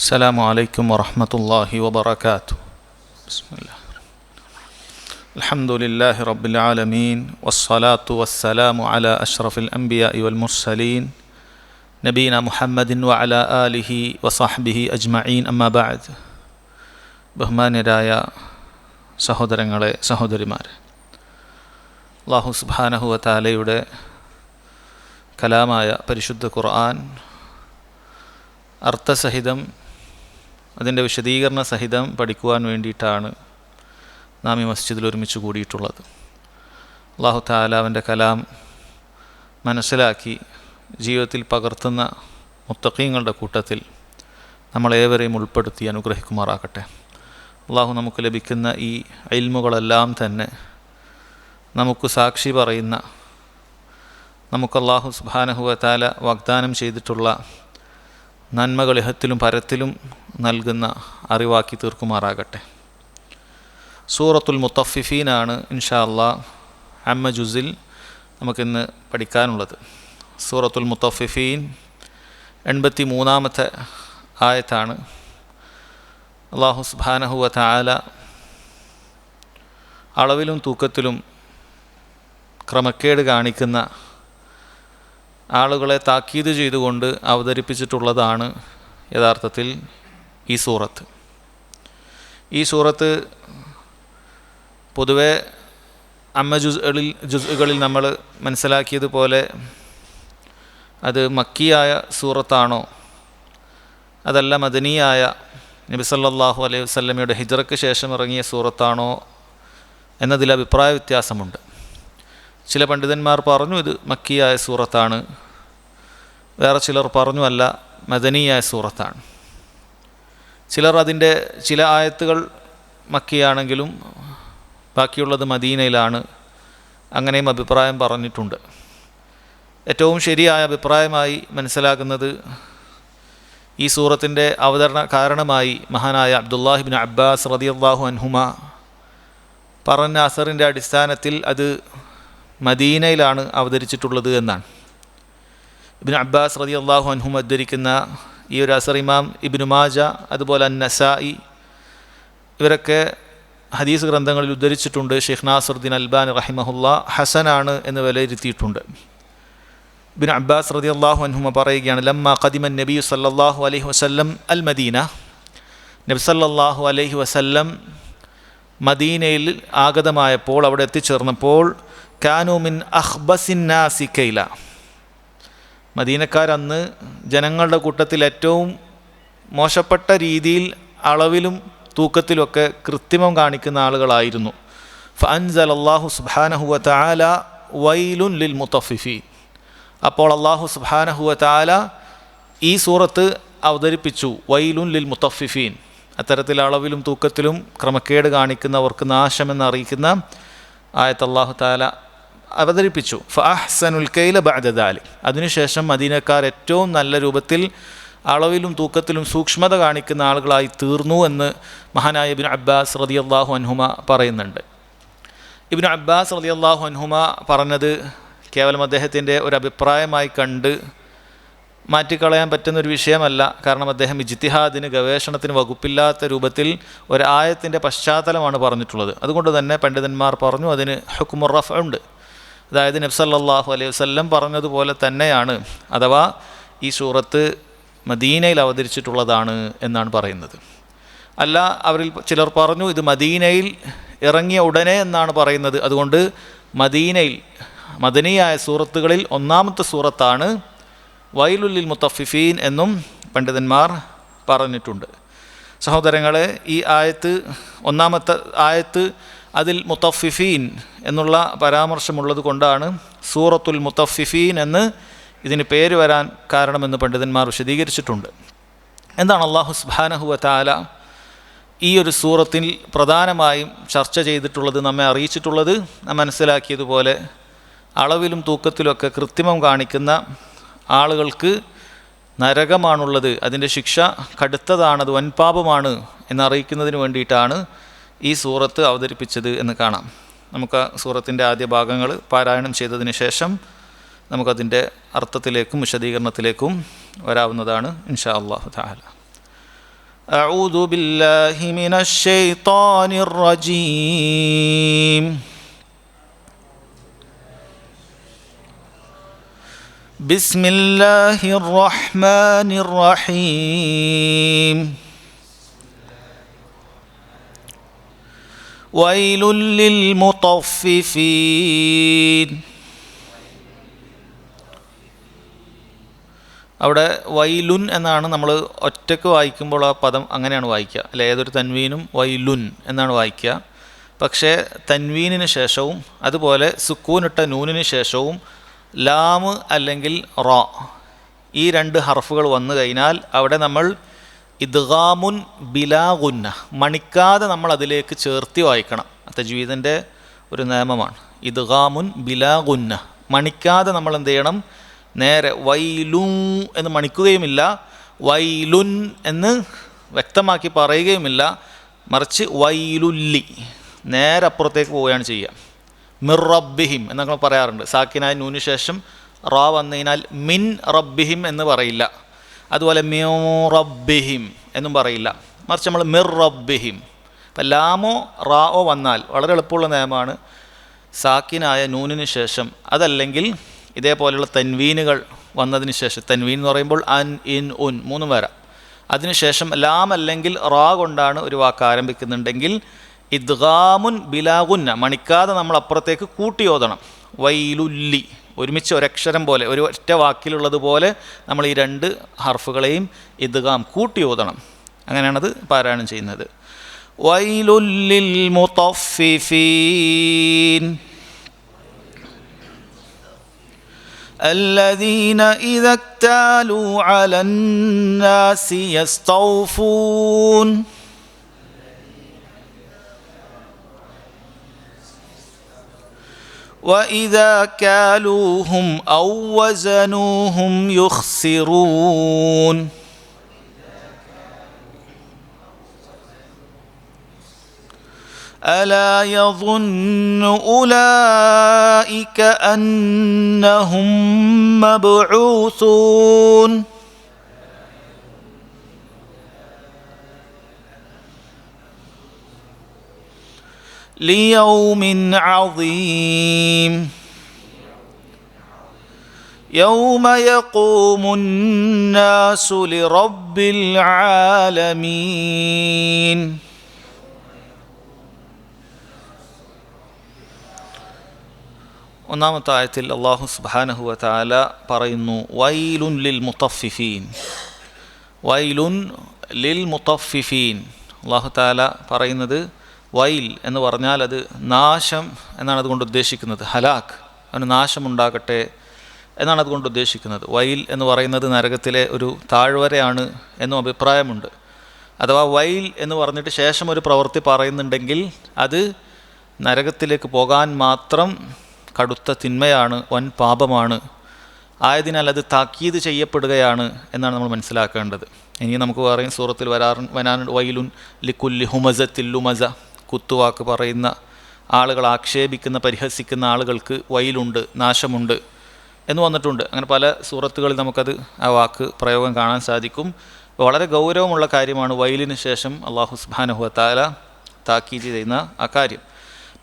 السلام عليكم ورحمة الله وبركاته. بسم الله. الحمد لله رب العالمين والصلاة والسلام على أشرف الأنبياء والمرسلين نبينا محمد وعلى آله وصحبه أجمعين أما بعد. ബഹുമാന്യരായ സഹോദരങ്ങളെ സഹോദരിമാരെ, അല്ലാഹു സുബ്ഹാനഹു വ തആലയുടെ കലാമായ പരിശുദ്ധ ഖുർആൻ അർത്ഥസഹിതം അതിൻ്റെ വിശദീകരണ സഹിതം പഠിക്കുവാൻ വേണ്ടിയിട്ടാണ് നാം ഈ മസ്ജിദിൽ ഒരുമിച്ച് കൂടിയിട്ടുള്ളത്. അല്ലാഹു തആല അവൻ്റെ കലാം മനസ്സിലാക്കി ജീവിതത്തിൽ പകർത്തുന്ന മുത്തഖീങ്ങളുടെ കൂട്ടത്തിൽ നമ്മളേവരെയും ഉൾപ്പെടുത്തി അനുഗ്രഹിക്കുമാറാകട്ടെ. അല്ലാഹു നമുക്ക് ലഭിക്കുന്ന ഈ ഇൽമുകളെല്ലാം തന്നെ നമുക്ക് സാക്ഷി പറയുന്ന, നമുക്ക് അല്ലാഹു സുബ്ഹാനഹു വ തആല വാഗ്ദാനം ചെയ്തിട്ടുള്ള നന്മകൾ ഇഹത്തിലും പരത്തിലും നൽകുന്ന അറിവാക്കി തീർക്കുമാറാകട്ടെ. സൂറത്തുൽ മുത്തഫിഫീനാണ് ഇൻഷാ അല്ലാഹ് അമ്മ ജുസിൽ നമുക്കിന്ന് പഠിക്കാനുള്ളത്. സൂറത്തുൽ മുത്തഫിഫീൻ 83-ാമത്തെ ആയത്താണ്. അല്ലാഹു സുബ്ഹാനഹു വ തആല അളവിലും തൂക്കത്തിലും ക്രമക്കേട് കാണിക്കുന്ന ആളുകളെ താക്കീത് ചെയ്തുകൊണ്ട് അവതരിപ്പിച്ചിട്ടുള്ളതാണ് യഥാർത്ഥത്തിൽ ഈ സൂറത്ത്. ഈ സൂറത്ത് പൊതുവെ അമ്മ ജുസുകളിൽ നമ്മൾ മനസ്സിലാക്കിയതുപോലെ അത് മക്കിയായ സൂറത്താണോ അതല്ല മദനിയായ നബി സല്ലല്ലാഹു അലൈഹി വസല്ലമയുടെ ഹിജ്റയ്ക്ക് ശേഷം ഇറങ്ങിയ സൂറത്താണോ എന്നതിൽ അഭിപ്രായ വ്യത്യാസമുണ്ട്. ചില പണ്ഡിതന്മാർ പറഞ്ഞു ഇത് മക്കിയായ സൂറത്താണ്, വേറെ ചിലർ പറഞ്ഞു അല്ല മദനിയായ സൂറത്താണ്. ചിലർ അതിൻ്റെ ചില ആയത്തുകൾ മക്കിയാണെങ്കിലും ബാക്കിയുള്ളത് മദീനയിലാണ്, അങ്ങനെയും അഭിപ്രായം പറഞ്ഞിട്ടുണ്ട്. ഏറ്റവും ശരിയായ അഭിപ്രായമായി മനസ്സിലാക്കുന്നത് ഈ സൂറത്തിൻ്റെ അവതരണ കാരണമായി മഹാനായ അബ്ദുല്ലാഹി ഇബ്നു അബ്ബാസ് റളിയല്ലാഹു അൻഹുമ പറഞ്ഞ അസറിൻ്റെ അടിസ്ഥാനത്തിൽ അത് മദീനയിലാണ് അവതരിച്ചിട്ടുള്ളത് എന്നാണ്. ഇബ്നു അബ്ബാസ് റളിയല്ലാഹു അൻഹുമ ഉദ്ധരിക്കുന്ന ഈ ഒരു അസർ ഇമാം ഇബ്നു മാജ അതുപോലെ അൻ-നസായി ഇവരൊക്കെ ഹദീസ് ഗ്രന്ഥങ്ങളിൽ ഉദ്ധരിച്ചിട്ടുണ്ട്. ഷെയ്ഖ് നാസിറുദ്ദീൻ അൽബാനി റഹിമഹുല്ലാ ഹസനാണ് എന്ന് വിലയിരുത്തിയിട്ടുണ്ട്. ഇബ്നു അബ്ബാസ് റളിയല്ലാഹു അൻഹുമ പറയുകയാണ്, ലമ്മ ഖദിമ നബി സല്ലല്ലാഹു അലൈഹി വസല്ലം അൽ മദീന, നബി സല്ലല്ലാഹു അലൈഹി വസല്ലം മദീനയിൽ ആഗതമായപ്പോൾ, അവിടെ എത്തിച്ചേർന്നപ്പോൾ, കാനൂ മിൻ അഖ്ബസിൻ നാസി കൈല, മദീനക്കാരന്ന് ജനങ്ങളുടെ കൂട്ടത്തിൽ ഏറ്റവും മോശപ്പെട്ട രീതിയിൽ അളവിലും തൂക്കത്തിലൊക്കെ കൃത്രിമം കാണിക്കുന്ന ആളുകളായിരുന്നു. ഫഅൻസലല്ലാഹു സുബ്ഹാനഹു വ തആല വൈലുൻ ലിൽ മുത്തഫിഫീൻ, അപ്പോൾ അല്ലാഹു സുബ്ഹാനഹു വ തആല ഈ സൂറത്ത് അവതരിപ്പിച്ചു. വൈലുൻ ലിൽ മുത്തഫിഫീൻ, അത്തരത്തിൽ അളവിലും തൂക്കത്തിലും ക്രമക്കേട് കാണിക്കുന്നവർക്ക് നാശമെന്ന് അറിയിക്കുന്ന ആയത്ത് അല്ലാഹു തആല അവതരിപ്പിച്ചു. ഫഅഹ്സനുൽ കൈല ബഅദ ദാലിക്, അതിനുശേഷം മദീനക്കാർ ഏറ്റവും നല്ല രൂപത്തിൽ അളവിലും തൂക്കത്തിലും സൂക്ഷ്മത കാണിക്കുന്ന ആളുകളായി തീർന്നു എന്ന് മഹാനായ ഇബ്നു അബ്ബാസ് റളിയല്ലാഹു അൻഹുമ പറയുന്നുണ്ട്. ഇബ്നു അബ്ബാസ് റളിയല്ലാഹു അൻഹുമ പറഞ്ഞത് കേവലം അദ്ദേഹത്തിൻ്റെ ഒരു അഭിപ്രായമായി കണ്ട് മാറ്റിക്കളയാൻ പറ്റുന്നൊരു വിഷയമല്ല. കാരണം അദ്ദേഹം ഇജ്തിഹാദിന്, ഗവേഷണത്തിന് വകുപ്പില്ലാത്ത രൂപത്തിൽ ഒരു ആയത്തിൻ്റെ പശ്ചാത്തലമാണ് പറഞ്ഞിട്ടുള്ളത്. അതുകൊണ്ട് തന്നെ പണ്ഡിതന്മാർ പറഞ്ഞു അതിന് ഹുക്മുർ റഫ്അ് ഉണ്ട്. അതായത് നബി സല്ലല്ലാഹു അലൈഹി വസല്ലം പറഞ്ഞതുപോലെ തന്നെയാണ്, അഥവാ ഈ സൂറത്ത് മദീനയിൽ അവതരിച്ചിട്ടുള്ളതാണ് എന്നാണ് പറയുന്നത്. അല്ല, അവരിൽ ചിലർ പറഞ്ഞു ഇത് മദീനയിൽ ഇറങ്ങിയ ഉടനെ എന്നാണ് പറയുന്നത്. അതുകൊണ്ട് മദീനയിൽ മദനിയായ സൂറത്തുകളിൽ ഒന്നാമത്തെ സൂറത്താണ് വൈലുൽ ലിൽ മുത്തഫിഫീൻ എന്നും പണ്ഡിതന്മാർ പറഞ്ഞിട്ടുണ്ട്. സഹോദരങ്ങളെ, ഈ ആയത്ത്, ഒന്നാമത്തെ ആയത്ത്, അതിൽ മുത്തഫിഫീൻ എന്നുള്ള പരാമർശമുള്ളത് കൊണ്ടാണ് സൂറത്തുൽ മുത്തഫിഫീൻ എന്ന് ഇതിന് പേര് വരാൻ കാരണമെന്ന് പണ്ഡിതന്മാർ വിശദീകരിച്ചിട്ടുണ്ട്. എന്താണ് അല്ലാഹു സുബ്ഹാനഹു വ തആല ഈ ഒരു സൂറത്തിൽ പ്രധാനമായും ചർച്ച ചെയ്തിട്ടുള്ളത്, നമ്മെ അറിയിച്ചിട്ടുള്ളത്? നാം മനസ്സിലാക്കിയതുപോലെ അളവിലും തൂക്കത്തിലുമൊക്കെ കൃത്രിമം കാണിക്കുന്ന ആളുകൾക്ക് നരകമാണുള്ളത്, അതിൻ്റെ ശിക്ഷ കടുത്തതാണ്, അത് വൻപാപമാണ് എന്നറിയിക്കുന്നതിന് വേണ്ടിയിട്ടാണ് ഈ സൂറത്ത് അവതരിപ്പിച്ചത് എന്ന് കാണാം. നമുക്ക് സൂറത്തിൻ്റെ ആദ്യ ഭാഗങ്ങൾ പാരായണം ചെയ്തതിന് ശേഷം നമുക്കതിൻ്റെ അർത്ഥത്തിലേക്കും വിശദീകരണത്തിലേക്കും വരാവുന്നതാണ് ഇൻഷാ അല്ലാഹു തആല. أعوذ بالله من الشيطان الرجيم بسم الله الرحمن الرحيم ويل للمطففين. അവിടെ വൈലുൻ എന്നാണ് നമ്മൾ ഒറ്റയ്ക്ക് വായിക്കുമ്പോൾ ആ പദം അങ്ങനെയാണ് വായിക്കുക, അല്ലെ? ഏതൊരു തൻവീനും വൈലുൻ എന്നാണ് വായിക്കുക. പക്ഷേ തൻവീനിന് ശേഷവും അതുപോലെ സുക്കൂനിട്ട നൂനിന് ശേഷവും ലാമ് അല്ലെങ്കിൽ റ ഈ രണ്ട് ഹർഫുകൾ വന്നു കഴിഞ്ഞാൽ അവിടെ നമ്മൾ ഇദ്ഗാമുൻ ബിലാ ഗുന്ന, മണിക്കാതെ നമ്മൾ അതിലേക്ക് ചേർത്തി വായിക്കണം. തജ്വീദിൻ്റെ ഒരു നിയമമാണ്. ഇദ്ഗാമുൻ ബിലാ ഗുന്ന, മണിക്കാതെ നമ്മൾ എന്ത് ചെയ്യണം? നേരെ വൈലു എന്ന് മണിക്കുകയുമില്ല, വൈലുൻ എന്ന് വ്യക്തമാക്കി പറയുകയുമില്ല, മറിച്ച് വൈലുല്ലി നേരെ അപ്പുറത്തേക്ക് പോവുകയാണ് ചെയ്യുക. മിർ റബ്ബിഹിം എന്നൊക്കെ പറയാറുണ്ട്. സാക്കിനായ നൂന് ശേഷം റാ വന്നതിനാൽ മിൻ റബ്ബിഹിം എന്ന് പറയില്ല. അതുപോലെ മ്യൂ റബ്ബിഹിം എന്നും പറയില്ല, മറിച്ച് നമ്മൾ മിർ റബ്ബിഹിം. അപ്പം ലാമോ റാഓ വന്നാൽ വളരെ എളുപ്പമുള്ള നിയമമാണ്. സാക്കിനായ നൂനിന് ശേഷം അതല്ലെങ്കിൽ ഇതേപോലെയുള്ള തൻവീനുകൾ വന്നതിന് ശേഷം, തൻവീൻ എന്ന് പറയുമ്പോൾ അൻ ഇൻ ഉൻ മൂന്നും വരാം. അതിനുശേഷം ലാം അല്ലെങ്കിൽ റാ കൊണ്ടാണ് ഒരു വാക്ക് ആരംഭിക്കുന്നുണ്ടെങ്കിൽ ഇദ്ഗാമുൻ ബിലാഗുന്ന, മണിക്കാതെ നമ്മൾ അപ്പുറത്തേക്ക് കൂട്ടി ഓതണം. വൈലുല്ലി ഒരുമിച്ച് ഒരക്ഷരം പോലെ ഒരു ഒറ്റ വാക്കിലുള്ളതുപോലെ നമ്മൾ ഈ രണ്ട് ഹർഫുകളെയും ഇദ്ഗാം കൂട്ടി ഓതണം. അങ്ങനെയാണത് പാരായണം ചെയ്യുന്നത്. വൈലുല്ലിൽ മുതഫ്ഫിഫീൻ الذين إذا اكتالوا على الناس يستوفون وإذا كالوهم أو وزنوهم يخسرون ألا يظن أولئك أنهم مبعوثون ليوم عظيم يوم يقوم الناس لرب العالمين. ഒന്നാമത്തെ ആയത്തിൽ അല്ലാഹു സുബ്ഹാനഹു വ തആല പറയുന്നു വൈലുൻ ലിൽ മുതഫ്ഫിഫീൻ. വൈലുൻ ലിൽ മുതഫ്ഫിഫീൻ. അല്ലാഹു തആല പറയുന്നത് വൈൽ എന്ന് പറഞ്ഞാൽ അത് നാശം എന്നാണ് അതുകൊണ്ട് ഉദ്ദേശിക്കുന്നത്. ഹലാക്ക്, അവന് നാശമുണ്ടാകട്ടെ എന്നാണ് അതുകൊണ്ട് ഉദ്ദേശിക്കുന്നത്. വൈൽ എന്ന് പറയുന്നത് നരകത്തിലെ ഒരു താഴ്വരയാണ് എന്നും അഭിപ്രായമുണ്ട്. അഥവാ വൈൽ എന്ന് പറഞ്ഞിട്ട് ശേഷം ഒരു പ്രവൃത്തി പറയുന്നുണ്ടെങ്കിൽ അത് നരകത്തിലേക്ക് പോകാൻ മാത്രം കടുത്ത തിന്മയാണ്, വൻ പാപമാണ്. ആയതിനാൽ അത് താക്കീത് ചെയ്യപ്പെടുകയാണ് എന്നാണ് നമ്മൾ മനസ്സിലാക്കേണ്ടത്. ഇനി നമുക്ക് പറയും സൂറത്തിൽ വരാനുണ്ട് വൈലുൻ ലിക്കുല്ലി ഹുമസത്തിൽ ലുമസ, കുത്തുവാക്ക് പറയുന്ന ആളുകൾ, ആക്ഷേപിക്കുന്ന പരിഹസിക്കുന്ന ആളുകൾക്ക് വൈലുണ്ട്, നാശമുണ്ട് എന്ന് വന്നിട്ടുണ്ട്. അങ്ങനെ പല സൂറത്തുകളിൽ നമുക്കത് ആ വാക്ക് പ്രയോഗം കാണാൻ സാധിക്കും. വളരെ ഗൗരവമുള്ള കാര്യമാണ് വൈലിന് ശേഷം അല്ലാഹു സുബ്ഹാനഹു വ തആല താക്കീത് ചെയ്യുന്ന ആ കാര്യം.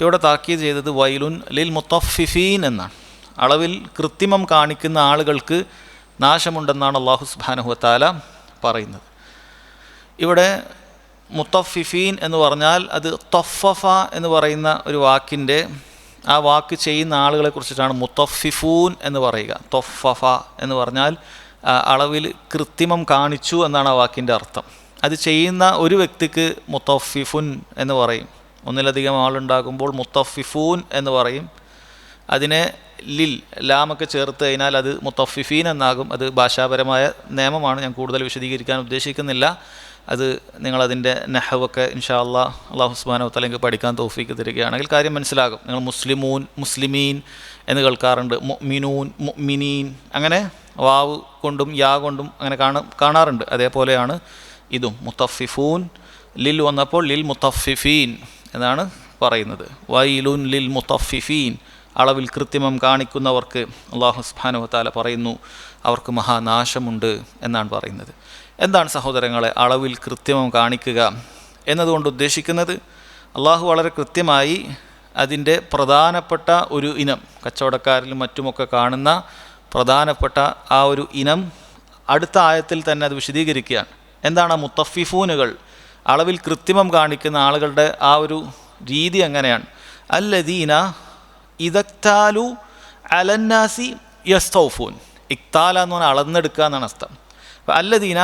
ഇവിടെ താക്കീത് ചെയ്തത് വൈലുൻ ലിൽ മുതഫ്ഫിഫീൻ എന്നാണ്. അളവിൽ കൃത്രിമം കാണിക്കുന്ന ആളുകൾക്ക് നാശമുണ്ടെന്നാണ് അല്ലാഹു സുബ്ഹാനഹു വ തആല പറയുന്നത്. ഇവിടെ മുത്തഫിഫീൻ എന്ന് പറഞ്ഞാൽ അത് തൊഫഫ എന്ന് പറയുന്ന ഒരു വാക്കിൻ്റെ ആ വാക്ക് ചെയ്യുന്ന ആളുകളെ കുറിച്ചിട്ടാണ് മുത്തഫിഫൂൻ എന്ന് പറയുക. തൊഫഫ എന്ന് പറഞ്ഞാൽ അളവിൽ കൃത്രിമം കാണിച്ചു എന്നാണ് ആ വാക്കിൻ്റെ അർത്ഥം. അത് ചെയ്യുന്ന ഒരു വ്യക്തിക്ക് മുത്തഫിഫുൻ എന്ന് പറയും. ഒന്നിലധികം ആളുണ്ടാകുമ്പോൾ മുത്തഫിഫൂൻ എന്ന് പറയും. അതിനെ ലിൽ ലാമൊക്കെ ചേർത്ത് കഴിഞ്ഞാൽ അത് മുത്തഫിഫീൻ എന്നാകും. അത് ഭാഷാപരമായ നിയമമാണ്, ഞാൻ കൂടുതൽ വിശദീകരിക്കാൻ ഉദ്ദേശിക്കുന്നില്ല. അത് നിങ്ങളതിൻ്റെ നഹവൊക്കെ ഇൻഷാ അല്ലാഹ് അല്ലാഹു സുബ്ഹാനഹു വ തആല നിങ്ങൾക്ക് പഠിക്കാൻ തൗഫീക്ക് തരികയാണെങ്കിൽ കാര്യം മനസ്സിലാകും. നിങ്ങൾ മുസ്ലിമൂൻ, മുസ്ലിമീൻ എന്ന് കേൾക്കാറുണ്ട്, മുഅ്മിനൂൻ, മുഅ്മിനീൻ, അങ്ങനെ വാവ് കൊണ്ടും യാ കൊണ്ടും അങ്ങനെ കാണാറുണ്ട്. അതേപോലെയാണ് ഇതും. മുത്തഫിഫൂൻ ലിൽ വന്നപ്പോൾ ലിൽ മുത്തഫിഫീൻ എന്നാണ് പറയുന്നത്. വൈലുൻ ലിൽ മുത്തഫിഫീൻ, അളവിൽ കൃത്രിമം കാണിക്കുന്നവർക്ക് അല്ലാഹു സുബ്ഹാനഹു വ തആല പറയുന്നു അവർക്ക് മഹാനാശമുണ്ട് എന്നാണ് പറയുന്നത്. എന്താണ് സഹോദരങ്ങളെ അളവിൽ കൃത്രിമം കാണിക്കുക എന്നതുകൊണ്ട് ഉദ്ദേശിക്കുന്നത്? അള്ളാഹു വളരെ കൃത്യമായി അതിൻ്റെ പ്രധാനപ്പെട്ട ഒരു ഇനം, കച്ചവടക്കാരിലും മറ്റുമൊക്കെ കാണുന്ന പ്രധാനപ്പെട്ട ആ ഒരു ഇനം അടുത്ത ആയത്തിൽ തന്നെ അത് വിശദീകരിക്കുകയാണ്. എന്താണ് മുത്തഫിഫൂനുകൾ, അളവിൽ കൃത്രിമം കാണിക്കുന്ന ആളുകളുടെ ആ ഒരു രീതി എങ്ങനെയാണ്? അല്ലദീന ഇദക്താലു അലന്നാസി യസ്തൗഫൂൻ. ഇക്താല എന്ന് പറഞ്ഞാൽ അളന്നെടുക്കുക എന്നാണ് അർത്ഥം. അപ്പോൾ അല്ലദീന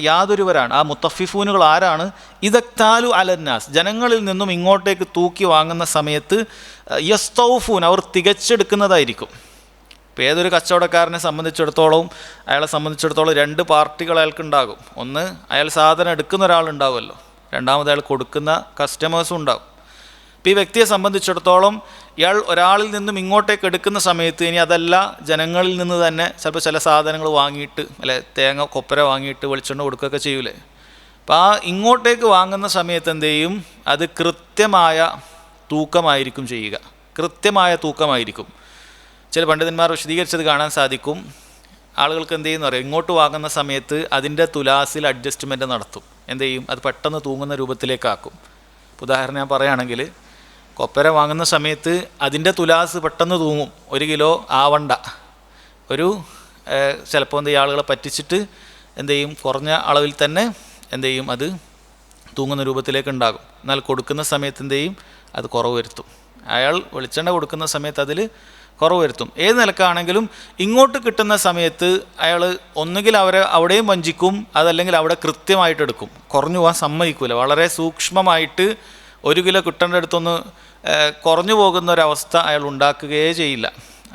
യാതൊരുവരാണ്, ആ മുത്തഫിഫൂനുകൾ ആരാണ്? ഇദക്താലു അലന്നാസ്, ജനങ്ങളിൽ നിന്നും ഇങ്ങോട്ടേക്ക് തൂക്കി വാങ്ങുന്ന സമയത്ത് യസ്തൗഫൂൻ, അവർ തികച്ചെടുക്കുന്നതായിരിക്കും. ഇപ്പോൾ ഏതൊരു കച്ചവടക്കാരനെ സംബന്ധിച്ചിടത്തോളം അയാളെ സംബന്ധിച്ചിടത്തോളം രണ്ട് പാർട്ടികൾ അയാൾക്കുണ്ടാകും. ഒന്ന്, അയാൾ സാധനം എടുക്കുന്ന ഒരാളുണ്ടാവുമല്ലോ, രണ്ടാമത് അയാൾ കൊടുക്കുന്ന കസ്റ്റമേഴ്സും ഉണ്ടാകും. ഇപ്പോൾ ഈ വ്യക്തിയെ സംബന്ധിച്ചിടത്തോളം ഇയാൾ ഒരാളിൽ നിന്നും ഇങ്ങോട്ടേക്ക് എടുക്കുന്ന സമയത്ത് ഇനി അതല്ല ജനങ്ങളിൽ നിന്ന് തന്നെ ചിലപ്പോൾ ചില സാധനങ്ങൾ വാങ്ങിയിട്ട്, അല്ലെ തേങ്ങ കൊപ്പര വാങ്ങിയിട്ട് വെളിച്ചെണ്ണ കൊടുക്കുകയൊക്കെ ചെയ്യൂലേ. അപ്പോൾ ആ ഇങ്ങോട്ടേക്ക് വാങ്ങുന്ന സമയത്ത് എന്ത് ചെയ്യും? അത് കൃത്യമായ തൂക്കമായിരിക്കും ചെയ്യുക, കൃത്യമായ തൂക്കമായിരിക്കും. ചില പണ്ഡിതന്മാർ വിശദീകരിച്ചത് കാണാൻ സാധിക്കും. ആളുകൾക്ക് എന്ത് ചെയ്യുന്ന പറയും, ഇങ്ങോട്ട് വാങ്ങുന്ന സമയത്ത് അതിൻ്റെ തുലാസിൽ അഡ്ജസ്റ്റ്മെൻറ്റ് നടത്തും. എന്ത് ചെയ്യും? അത് പെട്ടെന്ന് തൂങ്ങുന്ന രൂപത്തിലേക്കാക്കും. ഉദാഹരണം ഞാൻ പറയുകയാണെങ്കിൽ, കൊപ്പര വാങ്ങുന്ന സമയത്ത് അതിൻ്റെ തുലാസ് പെട്ടെന്ന് തൂങ്ങും. 1 കിലോ ആവണ്ട, ഒരു ചിലപ്പോൾ എന്ത് ചെയ്യും, ആളുകളെ പറ്റിച്ചിട്ട് എന്ത് ചെയ്യും, കുറഞ്ഞ അളവിൽ തന്നെ എന്ത് ചെയ്യും, അത് തൂങ്ങുന്ന രൂപത്തിലേക്ക് ഉണ്ടാകും. എന്നാൽ കൊടുക്കുന്ന സമയത്ത് എന്ത് ചെയ്യും, അത് കുറവ് വരുത്തും. അയാൾ വെളിച്ചെണ്ണ കൊടുക്കുന്ന സമയത്ത് അതിൽ കുറവ് വരുത്തും. ഏത് നിലക്കാണെങ്കിലും ഇങ്ങോട്ട് കിട്ടുന്ന സമയത്ത് അയാൾ ഒന്നുകിൽ അവരെ അവിടെയും വഞ്ചിക്കും, അതല്ലെങ്കിൽ അവിടെ കൃത്യമായിട്ട് എടുക്കും. കുറഞ്ഞു പോകാൻ സമ്മതിക്കില്ല. വളരെ സൂക്ഷ്മമായിട്ട് 1 കിലോ കിട്ടേണ്ട അടുത്തൊന്ന് കുറഞ്ഞു പോകുന്ന ഒരവസ്ഥ അയാൾ ഉണ്ടാക്കുകയേ ചെയ്യില്ല.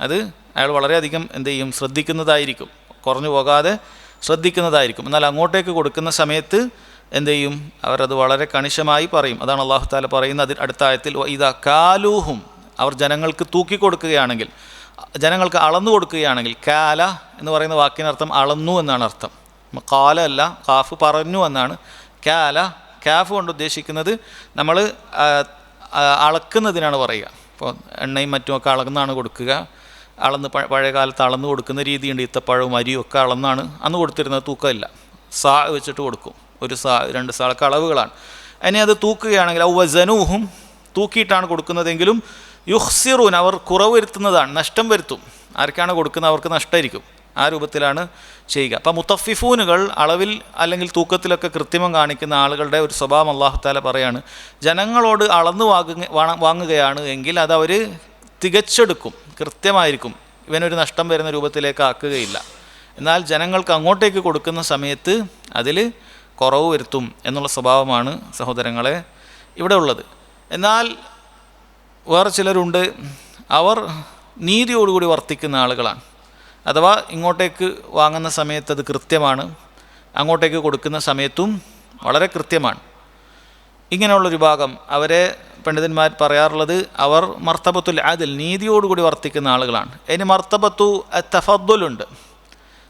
അത് അയാൾ വളരെയധികം എന്ത് ചെയ്യും, ശ്രദ്ധിക്കുന്നതായിരിക്കും, കുറഞ്ഞു പോകാതെ ശ്രദ്ധിക്കുന്നതായിരിക്കും. എന്നാൽ അങ്ങോട്ടേക്ക് കൊടുക്കുന്ന സമയത്ത് എന്ത് ചെയ്യും, അവരത് വളരെ കണിശമായി പറയും. അതാണ് അല്ലാഹു തആല പറയുന്നത് അടുത്ത ആയത്തിൽ, ഇദാ കാലൂഹും, അവർ ജനങ്ങൾക്ക് തൂക്കി കൊടുക്കുകയാണെങ്കിൽ, ജനങ്ങൾക്ക് അളന്നു കൊടുക്കുകയാണെങ്കിൽ. കാല എന്ന് പറയുന്ന വാക്കിനർത്ഥം അളന്നു എന്നാണ് അർത്ഥം. കാല അല്ല, കാഫ് പറഞ്ഞു എന്നാണ്. കാല, കാഫ് കൊണ്ട് ഉദ്ദേശിക്കുന്നത് നമ്മൾ അളക്കുന്നതിനാണ് പറയുക. ഇപ്പോൾ എണ്ണയും മറ്റുമൊക്കെ അളന്നാണ് കൊടുക്കുക. അളന്ന് പഴയ കാലത്ത് അളന്ന് കൊടുക്കുന്ന രീതിയുണ്ട്. ഈത്തപ്പഴവും അരിയും ഒക്കെ അളന്നാണ് അന്ന് കൊടുത്തിരുന്നത്, തൂക്കമില്ല. സാ വെച്ചിട്ട് കൊടുക്കും. 1 സാ 2 സാളൊക്കെ അളവുകളാണ്. ഇനി അത് തൂക്കുകയാണെങ്കിൽ ഔ വസനൂഹും, തൂക്കിയിട്ടാണ് കൊടുക്കുന്നതെങ്കിലും യുഹ്സിറൂൻ, അവർ കുറവ് വരുത്തുന്നതാണ്, നഷ്ടം വരുത്തും. ആർക്കാണ് കൊടുക്കുന്നത് അവർക്ക് നഷ്ടമായിരിക്കും. ആ രൂപത്തിലാണ് ചെയ്യുക. അപ്പം മുത്തഫിഫൂനുകൾ അളവിൽ അല്ലെങ്കിൽ തൂക്കത്തിലൊക്കെ കൃത്രിമം കാണിക്കുന്ന ആളുകളുടെ ഒരു സ്വഭാവം അല്ലാഹു തആല പറയാണ്. ജനങ്ങളോട് അളന്നു വാങ്ങുകയാണ് എങ്കിൽ അതവർ തികച്ചെടുക്കും, കൃത്യമായിരിക്കും, ഇവനൊരു നഷ്ടം വരുന്ന രൂപത്തിലേക്ക് ആക്കുകയില്ല. എന്നാൽ ജനങ്ങൾക്ക് അങ്ങോട്ടേക്ക് കൊടുക്കുന്ന സമയത്ത് അതിൽ കുറവ് വരുത്തും എന്നുള്ള സ്വഭാവമാണ് സഹോദരങ്ങളെ ഇവിടെ ഉള്ളത്. എന്നാൽ വേറെ ചിലരുണ്ട്, അവർ നീതിയോടുകൂടി വർത്തിക്കുന്ന ആളുകളാണ്. അഥവാ ഇങ്ങോട്ടേക്ക് വാങ്ങുന്ന സമയത്ത് അത് കൃത്യമാണ്, അങ്ങോട്ടേക്ക് കൊടുക്കുന്ന സമയത്തും വളരെ കൃത്യമാണ്. ഇങ്ങനെയുള്ളൊരു ഭാഗം അവരെ പണ്ഡിതന്മാർ പറയാറുള്ളത് അവർ മർത്തബത്തുൽ അദിൽ, നീതിയോടുകൂടി വർത്തിക്കുന്ന ആളുകളാണ്. ഇനി മർത്തബത്തു തഫദ്ദുലുണ്ട്,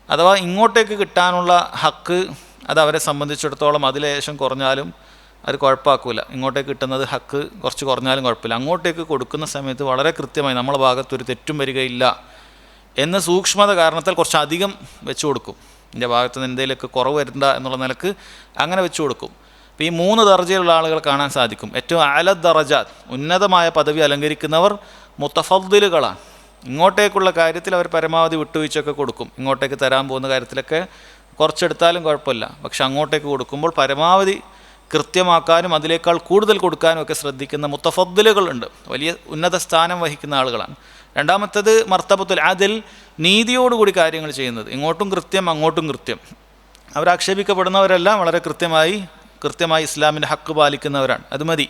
അഥവാ ഇങ്ങോട്ടേക്ക് കിട്ടാനുള്ള ഹക്ക് അത് അവരെ സംബന്ധിച്ചിടത്തോളം അതിലേശം കുറഞ്ഞാലും അത് കുഴപ്പമാക്കൂല. ഇങ്ങോട്ടേക്ക് കിട്ടുന്നത് ഹക്ക് കുറച്ച് കുറഞ്ഞാലും കുഴപ്പമില്ല. അങ്ങോട്ടേക്ക് കൊടുക്കുന്ന സമയത്ത് വളരെ കൃത്യമായി നമ്മളെ ഭാഗത്തൊരു തെറ്റും വരികയില്ല എന്ന സൂക്ഷ്മത കാരണത്താൽ കുറച്ചധികം വെച്ച് കൊടുക്കും. എൻ്റെ ഭാഗത്ത് നിന്ന് എന്തെങ്കിലുമൊക്കെ കുറവ് വരണ്ട എന്നുള്ള നിലക്ക് അങ്ങനെ വെച്ച് കൊടുക്കും. അപ്പോൾ ഈ 3 ദർജയിലുള്ള ആളുകൾ കാണാൻ സാധിക്കും. ഏറ്റവും അല ദറജാത്ത്, ഉന്നതമായ പദവി അലങ്കരിക്കുന്നവർ മുത്തഫദ്ദിലുകളാണ്. ഇങ്ങോട്ടേക്കുള്ള കാര്യത്തിൽ അവർ പരമാവധി വിട്ടുവീഴ്ചയൊക്കെ കൊടുക്കും. ഇങ്ങോട്ടേക്ക് തരാൻ പോകുന്ന കാര്യത്തിലൊക്കെ കുറച്ചെടുത്താലും കുഴപ്പമില്ല. പക്ഷെ അങ്ങോട്ടേക്ക് കൊടുക്കുമ്പോൾ പരമാവധി കൃത്യമാക്കാനും അതിനേക്കാൾ കൂടുതൽ കൊടുക്കാനും ഒക്കെ ശ്രദ്ധിക്കുന്ന മുത്തഫദ്ദിലുകളുണ്ട്. വലിയ ഉന്നത സ്ഥാനം വഹിക്കുന്ന ആളുകളാണ്. രണ്ടാമത്തേത് മർത്തബത്തുൽ അദിൽ, നീതിയോടുകൂടി കാര്യങ്ങൾ ചെയ്യുന്നത്. ഇങ്ങോട്ടും കൃത്യം അങ്ങോട്ടും കൃത്യം. അവരാക്ഷേപിക്കപ്പെടുന്നവരെല്ലാം വളരെ കൃത്യമായി ഇസ്ലാമിൻ്റെ ഹക്ക് പാലിക്കുന്നവരാണ്. അത് മതി,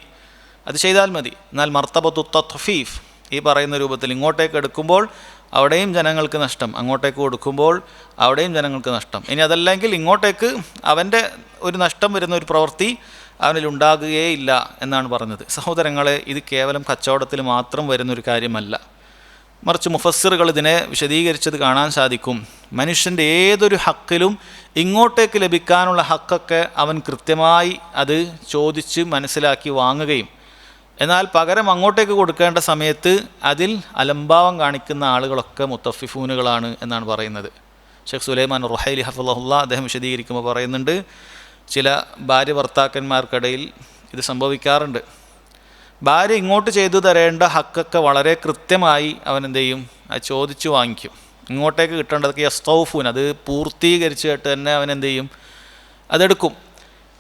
അത് ചെയ്താൽ മതി. എന്നാൽ മർത്തബത്തു തത്ഫീഫ്, ഈ പറയുന്ന രൂപത്തിൽ ഇങ്ങോട്ടേക്ക് എടുക്കുമ്പോൾ അവിടെയും ജനങ്ങൾക്ക് നഷ്ടം, അങ്ങോട്ടേക്ക് കൊടുക്കുമ്പോൾ അവിടെയും ജനങ്ങൾക്ക് നഷ്ടം. ഇനി അതല്ലെങ്കിൽ ഇങ്ങോട്ടേക്ക് അവൻ്റെ ഒരു നഷ്ടം വരുന്ന ഒരു പ്രവൃത്തി അവനിലുണ്ടാകുകയില്ല എന്നാണ് പറഞ്ഞത്. സഹോദരങ്ങളെ, ഇത് കേവലം കച്ചവടത്തിൽ മാത്രം വരുന്നൊരു കാര്യമല്ല. മറിച്ച് മുഫസ്സിറുകൾ ഇതിനെ വിശദീകരിച്ചത് കാണാൻ സാധിക്കും. മനുഷ്യൻ്റെ ഏതൊരു ഹക്കിലും ഇങ്ങോട്ടേക്ക് ലഭിക്കാനുള്ള ഹക്കൊക്കെ അവൻ കൃത്യമായി അത് ചോദിച്ച് മനസ്സിലാക്കി വാങ്ങുകയും, എന്നാൽ പകരം അങ്ങോട്ടേക്ക് കൊടുക്കേണ്ട സമയത്ത് അതിൽ അലംഭാവം കാണിക്കുന്ന ആളുകളൊക്കെ മുത്തഫിഫൂനുകളാണ് എന്നാണ് പറയുന്നത്. ഷെയ്ഖ് സുലൈമാൻ റുഹൈലി ഹഫ്ളഹുല്ലാ അദ്ദേഹം വിശദീകരിക്കുമ്പോൾ പറയുന്നുണ്ട്, ചില ഭാര്യ ഭർത്താക്കന്മാർക്കിടയിൽ ഇത് സംഭവിക്കാറുണ്ട്. ഭാര്യ ഇങ്ങോട്ട് ചെയ്തു തരേണ്ട ഹക്കൊക്കെ വളരെ കൃത്യമായി അവൻ എന്ത് ചെയ്യും, അത് ചോദിച്ചു വാങ്ങിക്കും. ഇങ്ങോട്ടേക്ക് കിട്ടേണ്ടതൊക്കെ യസ്തൗഫൂൻ, അത് പൂർത്തീകരിച്ചിട്ട് തന്നെ അവൻ എന്ത് ചെയ്യും, അതെടുക്കും.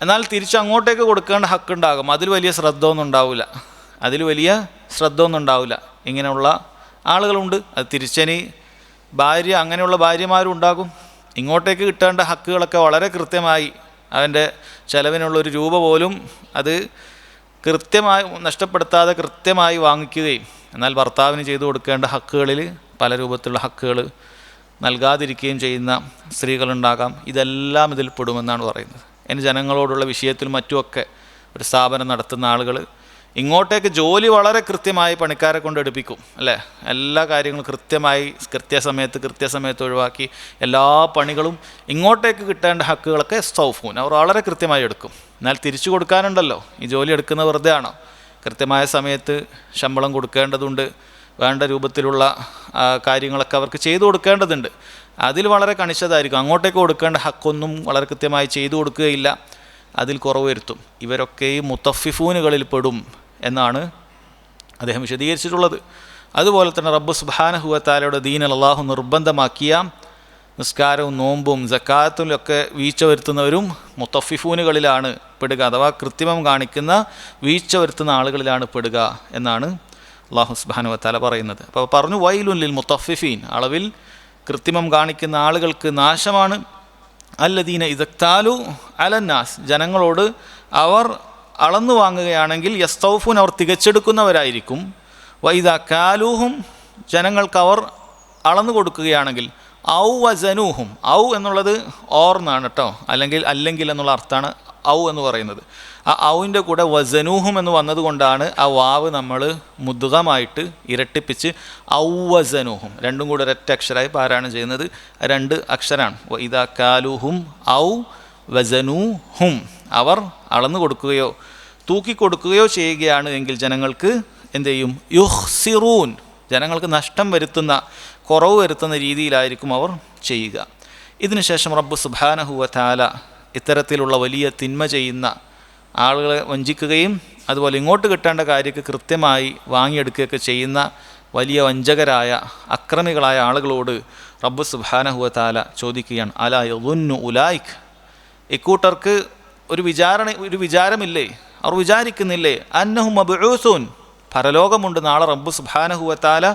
എന്നാൽ തിരിച്ച് അങ്ങോട്ടേക്ക് കൊടുക്കേണ്ട ഹക്കുണ്ടാകും, അതിൽ വലിയ ശ്രദ്ധ ഒന്നും ഉണ്ടാവില്ല. ഇങ്ങനെയുള്ള ആളുകളുണ്ട്. അത് തിരിച്ചനി ഭാര്യ, അങ്ങനെയുള്ള ഭാര്യമാരും ഉണ്ടാകും. ഇങ്ങോട്ടേക്ക് കിട്ടേണ്ട ഹക്കുകളൊക്കെ വളരെ കൃത്യമായി, അവൻ്റെ ചെലവിനുള്ളൊരു രൂപ പോലും അത് കൃത്യമായി നഷ്ടപ്പെടുത്താതെ കൃത്യമായി വാങ്ങിക്കുകയും, എന്നാൽ ഭർത്താവിന് ചെയ്തു കൊടുക്കേണ്ട ഹക്കുകളിൽ പല രൂപത്തിലുള്ള ഹക്കുകൾ നൽകാതിരിക്കുകയും ചെയ്യുന്ന സ്ത്രീകളുണ്ടാകാം. ഇതെല്ലാം ഇതിൽ പെടുമെന്നാണ് പറയുന്നത്. ഇനി ജനങ്ങളോടുള്ള വിഷയത്തിൽ മറ്റുമൊക്കെ ഒരു സ്ഥാപനം നടത്തുന്ന ആളുകൾ ഇങ്ങോട്ടേക്ക് ജോലി വളരെ കൃത്യമായി പണിക്കാരെ കൊണ്ട് എടുപ്പിക്കും, അല്ലേ? എല്ലാ കാര്യങ്ങളും കൃത്യസമയത്ത് ഒഴിവാക്കി എല്ലാ പണികളും ഇങ്ങോട്ടേക്ക് കിട്ടേണ്ട ഹക്കുകളൊക്കെ സൗഫൂൻ, അവർ വളരെ കൃത്യമായി എടുക്കും. എന്നാൽ തിരിച്ചു കൊടുക്കാനുണ്ടല്ലോ, ഈ ജോലി എടുക്കുന്ന വെറുതെ ആണോ? കൃത്യമായ സമയത്ത് ശമ്പളം കൊടുക്കേണ്ടതുണ്ട്, വേണ്ട രൂപത്തിലുള്ള കാര്യങ്ങളൊക്കെ അവർക്ക് ചെയ്തു കൊടുക്കേണ്ടതുണ്ട്. അതിൽ വളരെ കണിശതായിരിക്കും. അങ്ങോട്ടേക്ക് കൊടുക്കേണ്ട ഹക്കൊന്നും വളരെ കൃത്യമായി ചെയ്തു കൊടുക്കുകയില്ല, അതിൽ കുറവ് വരുത്തും. ഇവരൊക്കെ ഈ മുത്തഫിഫൂനുകളിൽ പെടും എന്നാണ് അദ്ദേഹം വിശദീകരിച്ചിട്ടുള്ളത്. അതുപോലെ തന്നെ റബ്ബ് സുബ്ഹാനഹു വ തആലയുടെ ദീനിൽ അല്ലാഹു നിർബന്ധമാക്കിയ നിസ്കാരവും നോമ്പും സക്കാത്തിലൊക്കെ വീഴ്ച വരുത്തുന്നവരും മുത്തഫിഫൂനുകളിലാണ് പെടുക, അഥവാ കൃത്രിമം കാണിക്കുന്ന വീഴ്ച വരുത്തുന്ന ആളുകളിലാണ് പെടുക എന്നാണ് അല്ലാഹു സുബ്ഹാനഹു വ തആല പറയുന്നത്. അപ്പോൾ പറഞ്ഞു, വൈലുൻ ലിൽ മുത്തഫിഫീൻ, അളവിൽ കൃത്രിമം കാണിക്കുന്ന ആളുകൾക്ക് നാശമാണ്. അല്ലദീന ഇദക്താലു അലന്നാസ്, ജനങ്ങളോട് അവർ അളന്നു വാങ്ങുകയാണെങ്കിൽ യസ്തൗഫൂൻ, അവർ തികച്ചെടുക്കുന്നവരായിരിക്കും. വൈദാ കാലൂഹും, ജനങ്ങൾക്ക് അവർ അളന്നു കൊടുക്കുകയാണെങ്കിൽ ഔ വസനൂഹും, ഔ എന്നുള്ളത് ഓർ എന്നാണ് കേട്ടോ, അല്ലെങ്കിൽ എന്നുള്ള അർത്ഥമാണ് ഔ എന്ന് പറയുന്നത്. ആ ഔവിൻ്റെ കൂടെ വസനൂഹും എന്ന് വന്നതുകൊണ്ടാണ് ആ വാവ് നമ്മൾ മുദ്ഗമായിട്ട് ഇരട്ടിപ്പിച്ച് ഔ വസനൂഹും, രണ്ടും കൂടെ ഒരൊറ്റ അക്ഷരമായി പാരായണം ചെയ്യുന്നത്. രണ്ട് അക്ഷരമാണ്. വഇദാ കാലൂഹും ഔ വസനൂഹും, അവർ അളന്നു കൊടുക്കുകയോ തൂക്കിക്കൊടുക്കുകയോ ചെയ്യുകയാണ് എങ്കിൽ ജനങ്ങൾക്ക് എന്ത് ചെയ്യും, യുഹ്സിറൂൻ, ജനങ്ങൾക്ക് നഷ്ടം വരുത്തുന്ന, കുറവ് വരുത്തുന്ന രീതിയിലായിരിക്കും അവർ ചെയ്യുക. ഇതിനുശേഷം റബ്ബ് സുബ്ഹാനഹു വ തആല ഇത്തരത്തിലുള്ള വലിയ തിന്മ ചെയ്യുന്ന ആളുകളെ വഞ്ചിക്കുകയും അതുപോലെ ഇങ്ങോട്ട് കിട്ടേണ്ട കാര്യമൊക്കെ കൃത്യമായി വാങ്ങിയെടുക്കുകയൊക്കെ ചെയ്യുന്ന വലിയ വഞ്ചകരായ അക്രമികളായ ആളുകളോട് റബ്ബ് സുബ്ഹാനഹു വ തആല ചോദിക്കുകയാണ്, അലാ യദുന്നു ഉലൈക്, ഇക്കൂട്ടർക്ക് ഒരു വിചാരമില്ലേ, അവർ വിചാരിക്കുന്നില്ലേ, അന്നഹും മബ്ഊസൂൻ, പരലോകമുണ്ട്, നാളെ റബ്ബ് സുബ്ഹാനഹു വ തആല